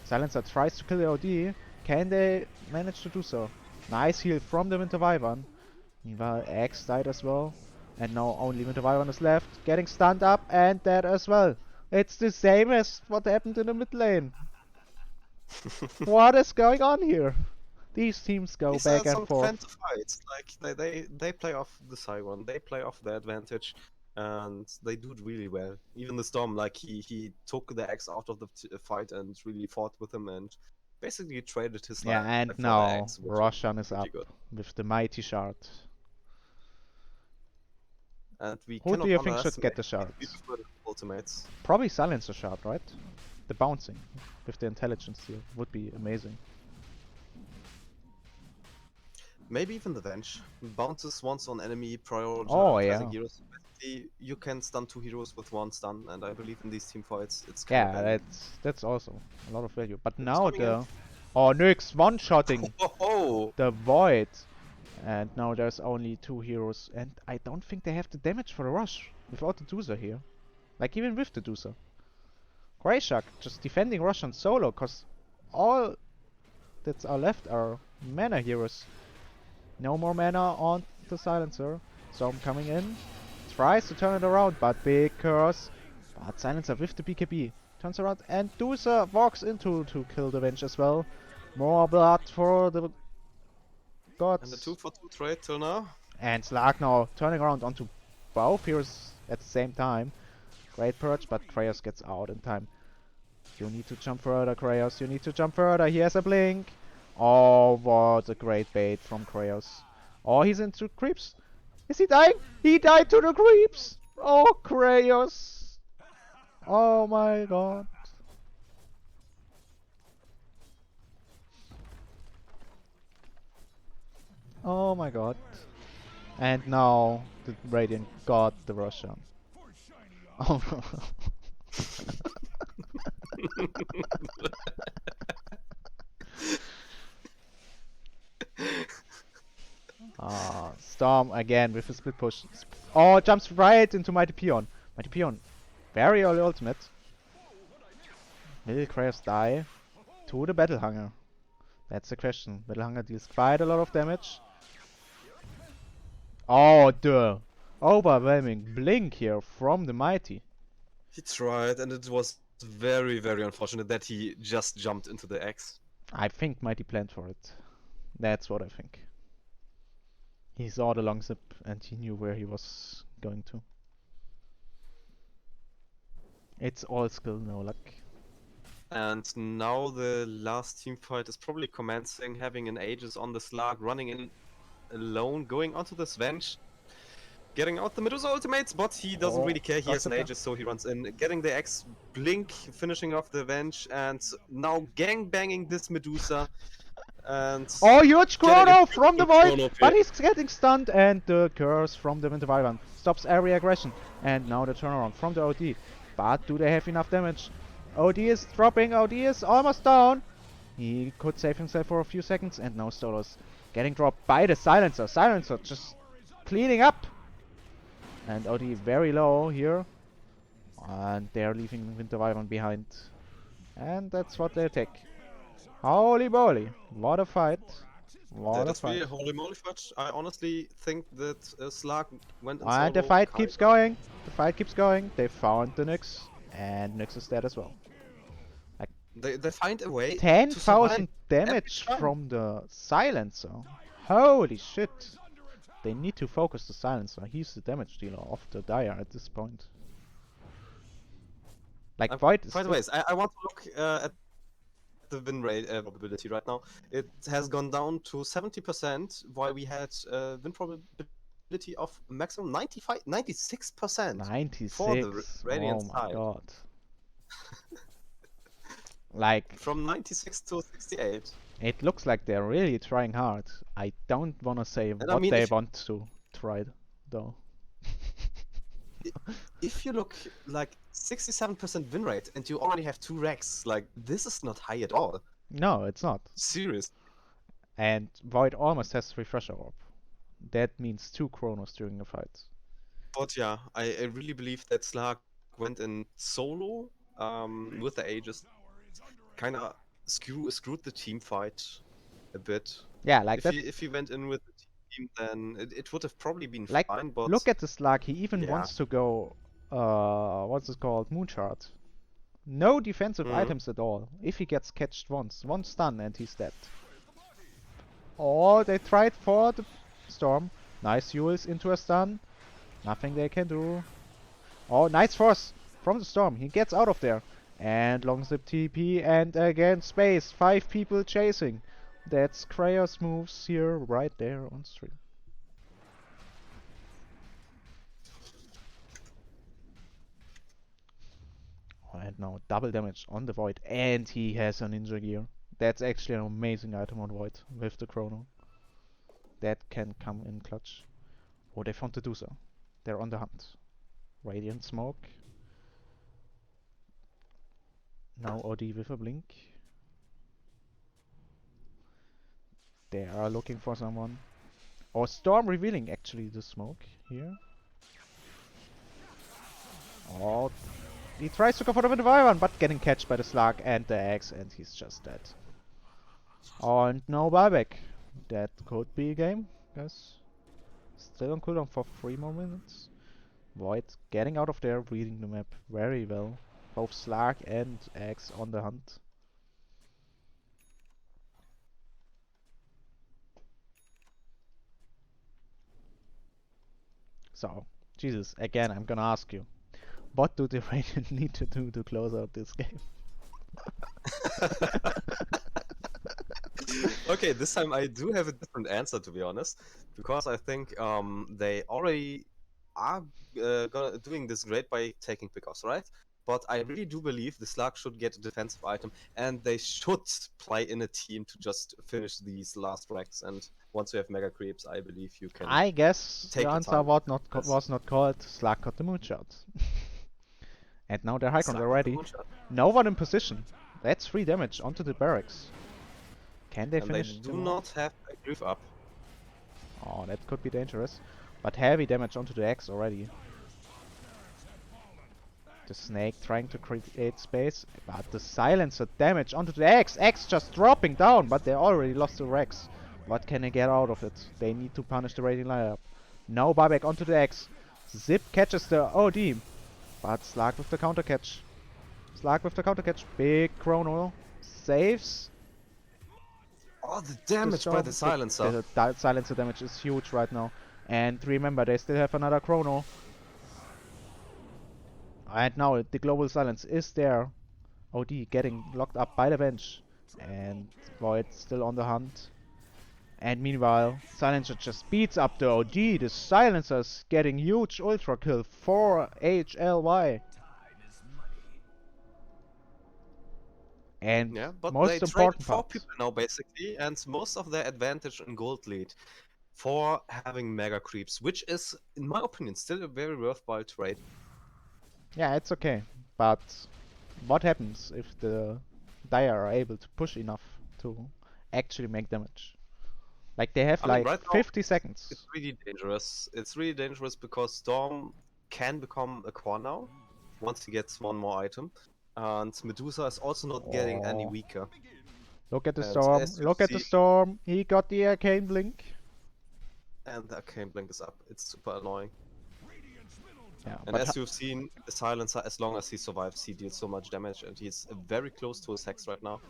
Silencer tries to kill the OD. Can they manage to do so? Nice heal from the Winter Wyvern. Meanwhile, X died as well. And now only Winter Wyvern is left. Getting stunned up and dead as well. It's the same as what happened in the mid lane. What is going on here? These teams go These back are and some forth. fancy fights. Like they play off the Siren, they play off the advantage, and they do it really well. Even the Storm, like he took the X out of the fight and really fought with him and basically traded his Yeah, life and for the now X, which is Roshan is pretty up good. with the mighty shard. And we Who do cannot you think should get underestimate the these shards? beautiful ultimates. Probably Silencer shard, right? The bouncing with the intelligence here would be amazing. Maybe even the Venge. Bounces once on enemy Oh prioritizing yeah. heroes. Basically, you can stun 2 heroes with 1 stun, and I believe in these team fights, it's kind of Yeah, value. that's also a lot of value. But It's now coming in. the Nyx one-shotting Oh! the Void. And now there's only 2 heroes. And I don't think they have the damage for the rush without the Doozer here. Like even with the Doozer. Greyshark just defending Rush on solo, cause all that are left are mana heroes. No more mana on the Silencer. Storm coming in. Tries to turn it around, but big curse. But Silencer with the BKB. Turns around and Doozer walks into to kill the Venge as well. More blood for the And the gods. 2-for-2 trade till now. And Slark now turning around onto both heroes at the same time. Great purge, but Chraos gets out in time. You need to jump further, Chraos. You need to jump further. He has a blink. Oh, what a great bait from Chraos. Oh, he's into creeps. Is he dying? He died to the creeps. Oh, Chraos. Oh my god. Oh my god. And now the Radiant got the Roshan. Oh no. Storm again with a split push. Oh, jumps right into Mighty Peon. Mighty Peon, very early ultimate. Will Chraos die to the Battle Hunger? That's the question. Battle Hunger deals quite a lot of damage. Oh, the overwhelming blink here from the Mighty. He tried, and it was very, very unfortunate that he just jumped into the X. I think Mighty planned for it. That's what I think. He saw the long zip and he knew where he was going to. It's all skill, no luck. And now the last team fight is probably commencing, having an Aegis on the Slark, running in alone, going onto the Venge, getting out the Medusa ultimates, but he doesn't Oh, really care. He has an Dr.Death. Aegis, so he runs in, getting the X blink, finishing off the Venge, and now gang banging this Medusa. And Oh, huge getting a chrono from the beautiful void, chrono but pick. he's getting stunned, and the curse from the Winter Wyvern stops every aggression. And now the turnaround from the OD. But do they have enough damage? OD is dropping, OD is almost down. He could save himself for a few seconds, and now Stolas getting dropped by the Silencer. Silencer just cleaning up. And OD very low here. And they're leaving Winter Wyvern behind. And that's what they take. Holy moly, what a fight. What That a is really fight. a holy moly fudge. I honestly think that Slark went in And the solo fight kind keeps going. The fight keeps going. They found the Nyx. And Nyx is dead as well. Like They find a way to survive 10,000 every damage time. from the Silencer. Holy shit. They need to focus the Silencer. He's the damage dealer of the Dire at this point. Like Void is By the still... way, I want to look at the win rate probability right now. It has gone down to 70%, while we had win probability of maximum 96% for the 96. Radiant Oh my side. god. Like... From 96 to 68. It looks like they're really trying hard. I don't want to say And I what mean, they want to try, though. if you look like 67% win rate and you already have 2 racks, like this is not high at all. No, it's not. Serious. And Void almost has Refresher Orb. That means 2 Chronos during a fight. But yeah, I really believe that Slark went in solo with the Aegis. Kinda screwed the team fight a bit. Yeah, like that. If he went in with the team, then it would have probably been Like, fine. But look at the Slug. He even yeah, wants to go, what's it called? Moonshard. No defensive mm, items at all. If he gets catched once, one stun and he's dead. Oh, they tried for the storm. Nice Yules into a stun. Nothing they can do. Oh, nice force from the storm. He gets out of there. And long zip TP and again space. 5 people chasing. That's Chraos moves here right there on stream. Oh, and now double damage on the Void. And he has a ninja gear. That's actually an amazing item on Void with the chrono. That can come in clutch. Oh, they found the Doozer. They're on the hunt. Radiant smoke. Now OD with a blink. They are looking for someone. Oh, Storm revealing actually the smoke here. Oh, he tries to go for the Wyvern, but getting catched by the Slug and the Axe, and he's just dead. Oh, and no buyback. That could be a game, guys. Still on cooldown for 3 more minutes. Void getting out of there, reading the map very well. Both Slug and Axe on the hunt. So, Jesus, again, I'm gonna ask you. What do the Radiant need to do to close out this game? okay, this time I do have a different answer, to be honest, because I think they already are doing this great by taking pickoffs, right? But I really do believe the Slug should get a defensive item, and they should play in a team to just finish these last racks. And once you have mega creeps, I believe you can I guess the take your answer time. was not called Slug got the moonshot. And now they're high ground Slug got the already. moonshot. No one in position. That's 3 damage onto the barracks. Can they And they finish do him not off? have a grief up. Oh, that could be dangerous. But heavy damage onto the Axe already. The snake trying to create space, but the silencer damage onto the Axe. Axe just dropping down, but they already lost the Rex. What can they get out of it? They need to punish the raiding lineup. No buyback onto the Axe. Zip catches the OD, but Slug with the counter catch. Slug with the counter catch. Big chrono. Saves. Oh, the damage by the silencer. The silencer damage is huge right now. And remember, they still have another chrono. And now the global silence is there. OD getting locked up by the bench. And Void still on the hunt. And meanwhile, Silencer just beats up the OD. The Silencer's getting huge ultra kill for HLY. And Yeah, but they most traded important 4 part. people now, basically, and most of their advantage in gold lead for having mega creeps, which is, in my opinion, still a very worthwhile trade. Yeah, it's okay. But what happens if the Dire are able to push enough to actually make damage? Like they have I mean, like right now, 50 it's seconds. really dangerous. It's really dangerous because Storm can become a core now once he gets one more item. And Medusa is also not getting any Oh, weaker. look at the And storm. as you Look at the see, storm. He got the arcane blink. and the arcane blink is up. It's super annoying. Yeah, And but as you've seen, the silencer, as long as he survives, he deals so much damage, and he's very close to his hex right now.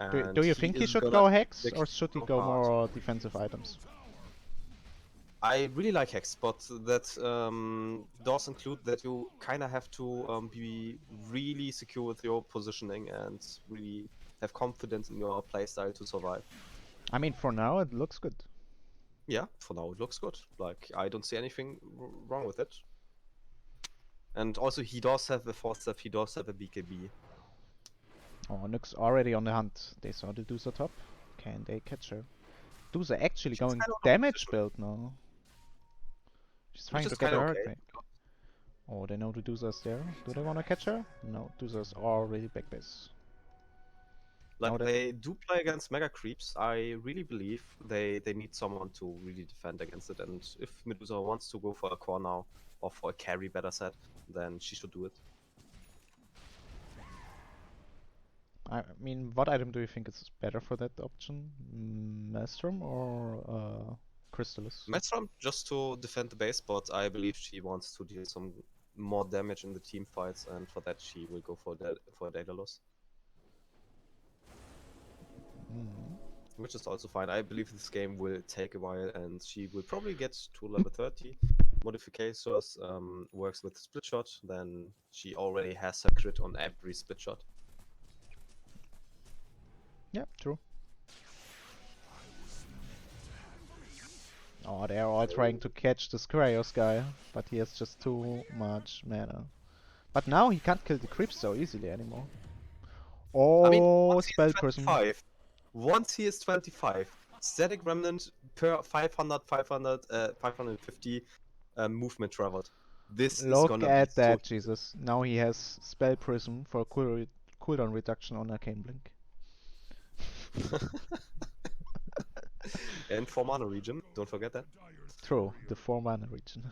And do you he think he is should gonna go hex lick or should he so go hard. more defensive items? I really like hex, but that does include that you kind of have to be really secure with your positioning and really have confidence in your playstyle to survive. I mean, for now it looks good. Yeah, for now it looks good. Like, I don't see anything wrong with it. And also, he does have a 4-step, he does have a BKB. Oh, Nyx already on the hunt. They saw the Doozer top. Can they catch her? Doozer actually She's going kind of out of damage position, build now. She's which trying is to get kind the of okay. earthquake. Oh, they know the Doozer's there. Do they want to catch her? No, Doozer's already back base. Like, Now that they do play against mega creeps. I really believe they need someone to really defend against it. And if Medusa wants to go for a core now, or for a carry, better said, then she should do it. I mean, what item do you think is better for that option? Maelstrom or Crystallis? Maelstrom just to defend the base, but I believe she wants to deal some more damage in the team fights, and for that she will go for Daedalus. Which is also fine. I believe this game will take a while, and she will probably get to level 30. Modifications works with split shot, then she already has her crit on every split shot. Yeah, true. Oh, they're all trying to catch this Chraos guy, but he has just too much mana. But now he can't kill the creeps so easily anymore. Oh, I mean, once he Spell is Prism. 25, once he is 25, static remnant per 500, 550 movement traveled. This is Look gonna be at so that, Jesus. Now he has Spell Prism for cooldown reduction on Arcane Blink. And for mana region, don't forget that. True, the 4 mana region.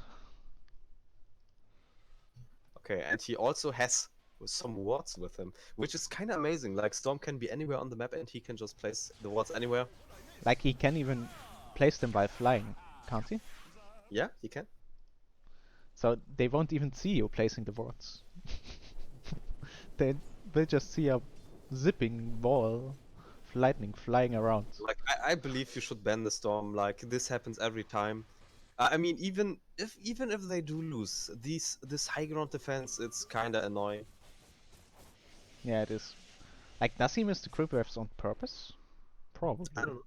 Okay, and he also has some wards with him, which is kind of amazing. Like, Storm can be anywhere on the map and he can just place the wards anywhere. Like he can even place them while flying, can't he? Yeah, he can. So they won't even see you placing the wards. They will just see a zipping ball of lightning flying around. Like, I believe you should ban the Storm. Like, this happens every time. I mean, even if they do lose, this high ground defense, it's kind of annoying. Yeah, it is. Like, does he miss the creep waves on purpose? Probably. I don't know.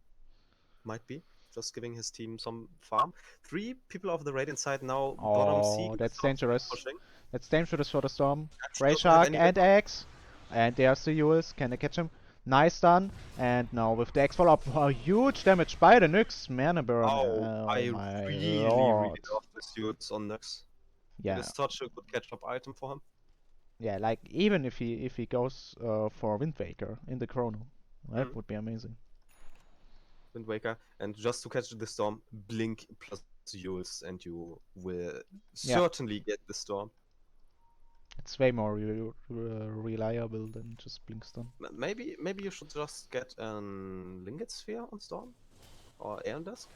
Might be. Just giving his team some farm. 3 people of the Radiant side now. Bottom C. Oh, that's Storm dangerous. pushing. That's dangerous for the Storm. He Ray doesn't have Shark any and weapon. Axe. And there's the Yules. Can they catch him? Nice stun. And now with the Axe follow-up, huge damage by the Nyx. Mana burn. Oh, I my really lord. love the suits on Nyx. Yeah. It is such a good catch-up item for him. Yeah, like even if he goes for Wind Waker in the Chrono, that would be amazing. Wind Waker, and just to catch the Storm, Blink plus Yules, and you will certainly get the Storm. It's way more reliable than just Blink Stun. Maybe you should just get an Linget Sphere on Storm? Or Aeon Dusk?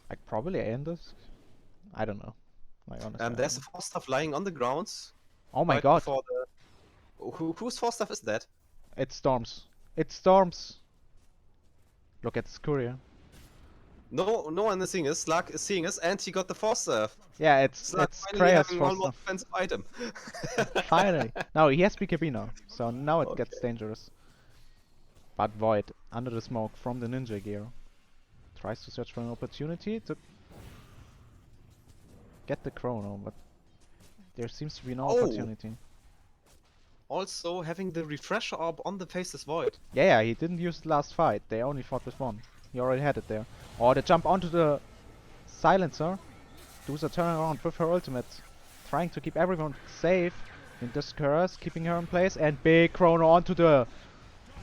Like probably Aendusk? I don't know. Like honestly. There's a Force Staff lying on the grounds. Oh my right god! before the... Whose Force Staff is that? It storms. It storms! Look at this courier. No one is seeing us. Slug is seeing us, and he got the Force Staff. Yeah, it's finally Chraos having one for more defensive item. Finally. No, he has BKB now, so now it gets Okay. dangerous. But Void, under the smoke from the ninja gear, tries to search for an opportunity to get the chrono, but there seems to be no opportunity. Also, having the refresher orb on the Faceless Void. Yeah, he didn't use it last fight. They only fought with one. He already had it there. Oh, the jump onto the silencer. Does a turnaround with her ultimate. Trying to keep everyone safe. In this curse, keeping her in place. And big chrono onto the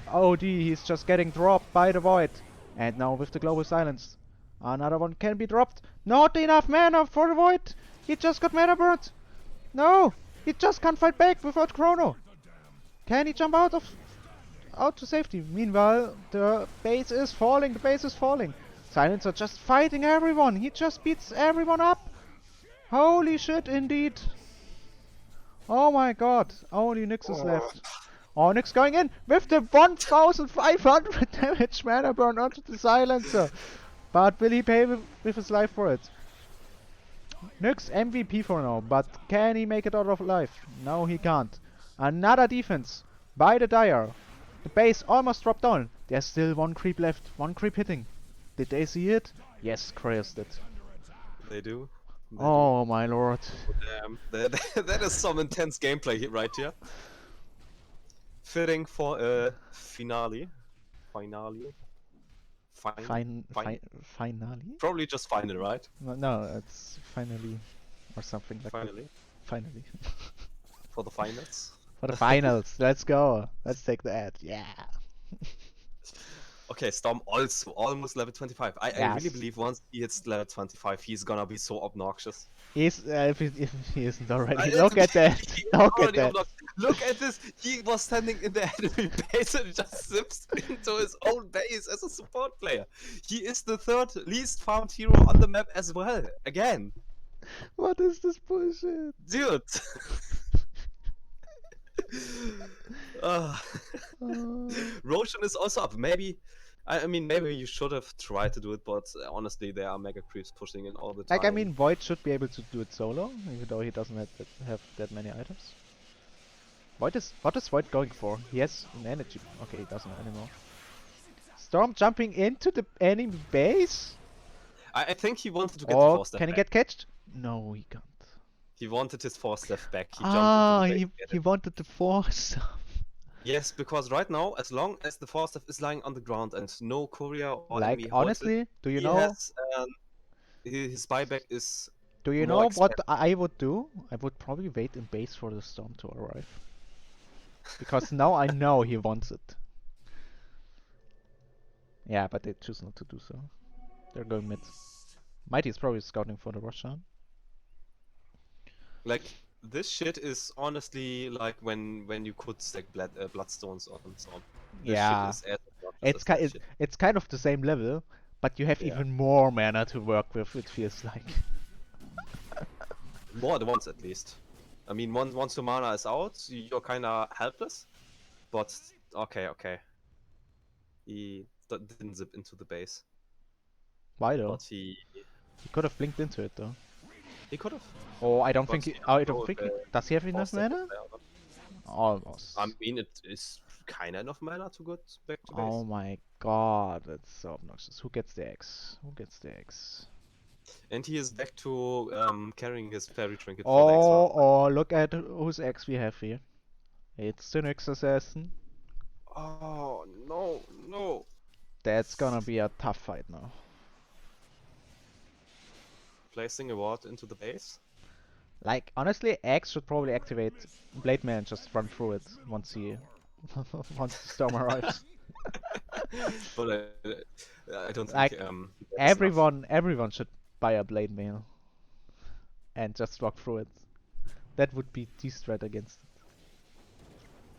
OD. He's just getting dropped by the Void. And now with the global silence. Another one can be dropped. Not enough mana for the Void. He just got mana burnt. No! He just can't fight back without chrono. Can he jump out to safety? Meanwhile, the base is falling. The base is falling. Silencer just fighting everyone. He just beats everyone up. Holy shit, indeed. Oh my god. Only Nyx is left. Oh, Nyx going in with the 1500 damage mana burn onto the Silencer. But will he pay with his life for it? Nyx MVP for now, but can he make it out of life? No, he can't. Another defense by the Dire. The base almost dropped down. There's still one creep left. One creep hitting. Did they see it? Yes, Chraos did. They do. Oh my lord. Oh, damn. That is some intense gameplay right here. Fitting for a finale. Finale? Finally? Probably just final, right? No, it's finally or something like Finally. that. Finally. For the finals. For the finals. Let's go. Let's take the ad. Yeah. Okay, Storm also almost level 25. I Yes. really believe once he hits level 25, he's gonna be so obnoxious. He's if he isn't already. I- Look at that. He's Look at already that. obnoxious. Look at this. He was standing in the enemy base and just zips into his own base as a support player. He is the third least farmed hero on the map as well. Again. What is this bullshit? Dude. uh, Oh. Roshan is also up. Maybe, I mean, maybe you should have tried to do it, but honestly, there are mega creeps pushing in all the time. Like, I mean, Void should be able to do it solo, even though he doesn't have that many items. What is Void going for? He has an energy. Okay, he doesn't anymore. Storm jumping into the enemy base? I think he wanted to get the 4-step can he back. get catched? No, he can't. He wanted his 4-step back. He jumped into the base. He wanted the 4-step. Yes, because right now, as long as the 4-step is lying on the ground and no courier or Like, enemy honestly, it, do you he know? has, his buyback is Do you more know what expensive. I would do? I would probably wait in base for the storm to arrive. Because now I know he wants it. Yeah, but they choose not to do so. They're going mid. Mighty is probably scouting for the Roshan. Like, this shit is honestly like when you could stack bloodstones on Storm. This shit Yeah, is as obnoxious as that shit. it's kind of the same level, but you have Yeah. even more mana to work with. It feels like. More than once at least. I mean, once your mana is out, you're kinda helpless. But okay. He didn't zip into the base. Why though? But he He could have blinked into it though. could have. Oh, I don't But think. you I don't don't know think. if Does he have enough four-step mana? is there or not. Almost. I mean, it is kinda enough mana to get back to Oh base. my god, that's so obnoxious. Who gets the X? Who gets the X? And he is back to carrying his fairy trinket for the next round. Oh, look at whose X we have here. It's the Nyx Assassin. Oh no. That's gonna be a tough fight now. Placing a ward into the base. Like, honestly, X should probably activate Blade Man and just run through it once he once the storm arrives. But I don't Like, think that's enough. everyone should buy a Blade Mail and just walk through it. That would be the threat against it.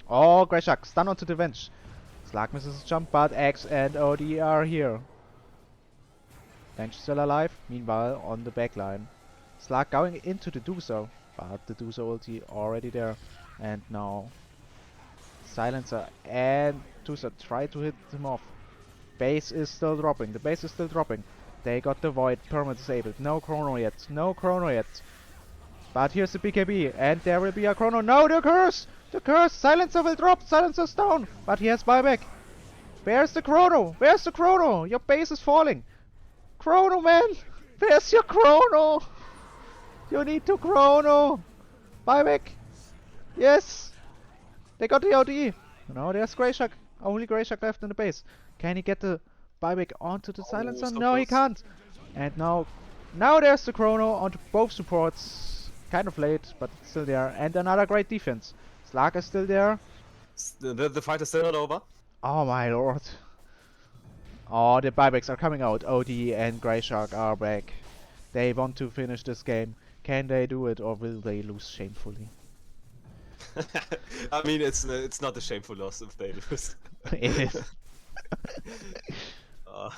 Oh, Greyshak, stun onto the bench. Slark misses a jump, but X and OD are here. Bench still alive, meanwhile on the backline. Slark going into the Duso, but the Duso ulti already there. And now Silencer and Duso try to hit him off. Base is still dropping, the base is still dropping. They got the Void perma disabled. No chrono yet. But here's the BKB, and there will be a chrono. No, the curse! The curse! Silencer will drop! Silencer's down! But he has buyback. Where's the chrono? Your base is falling! Chrono, man! Where's your chrono? You need to chrono! Buyback! Yes! They got the OD! Now there's Greyshak. Only Greyshak left in the base. Can he get the buyback onto the Oh, Silencer? so No, he close. can't! And now there's the chrono onto both supports. Kind of late, but it's still there. And another great defense. Slark is still there. The fight is still not over. Oh my lord. Oh, the buybacks are coming out. OD and Greyshark are back. They want to finish this game. Can they do it or will they lose shamefully? I mean, it's not a shameful loss if they lose. It is. uh,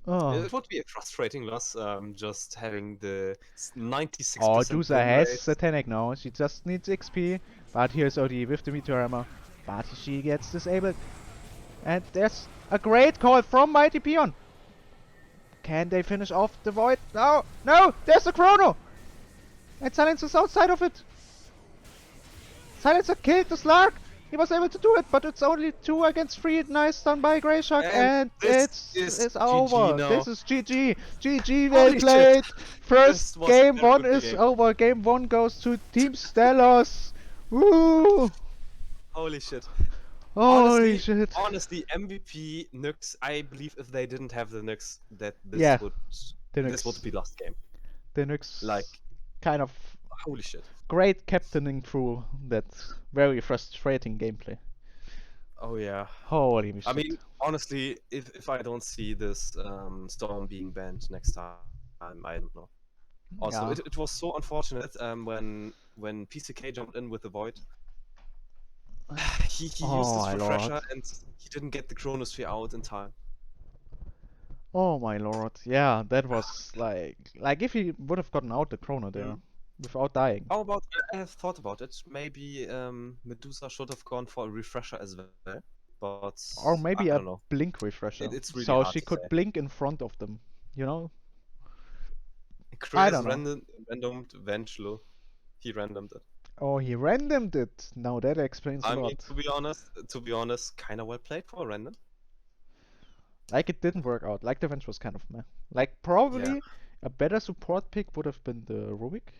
Oh. It would be a frustrating loss, just having the 96% Oh, Dusa win has rate. Satanic now. She just needs XP. But here's OD with the Meteor Hammer. But she gets disabled. And there's a great call from Mighty Peon. Can they finish off the Void? No! No! There's the Chrono! And Silencer's outside of it. Silencer killed the Slark. He was able to do it, but it's only 2 against 3. Nice done by Greyshark, and this it's is over. GG now. This is GG. GG, well Holy played. shit. First This was game a very 1 good is game. over. Game 1 goes to Team Stolas. Woo! Holy shit. Holy shit. Honestly, MVP Nyx, I believe if they didn't have the Nyx, that this Yeah, would the this would Nyx. be lost game. The Nyx Like, kind of holy shit. great captaining through that very frustrating gameplay. Oh yeah. Holy shit. I mean, honestly, if I don't see this Storm being banned next time, I don't know. Also, yeah. it was so unfortunate when PCK jumped in with the Void. He used Oh his my lord. refresher and he didn't get the Chronosphere out in time. Oh my lord. Yeah, that was like if he would have gotten out the chrono there Mm. without dying. How about I have thought about it. Maybe Medusa should have gone for a refresher as well, but Or I don't maybe know. a blink refresher. It's really So hard she to say. could blink in front of them. You know? I Chraos don't know. randomed Vengelo. He randomed it. Oh, he randomed it. Now that explains a I mean, lot. to be honest, kind of well played for a random. Like it didn't work out. Like the Venge was kind of meh. Like Yeah. probably a better support pick would have been the Rubik.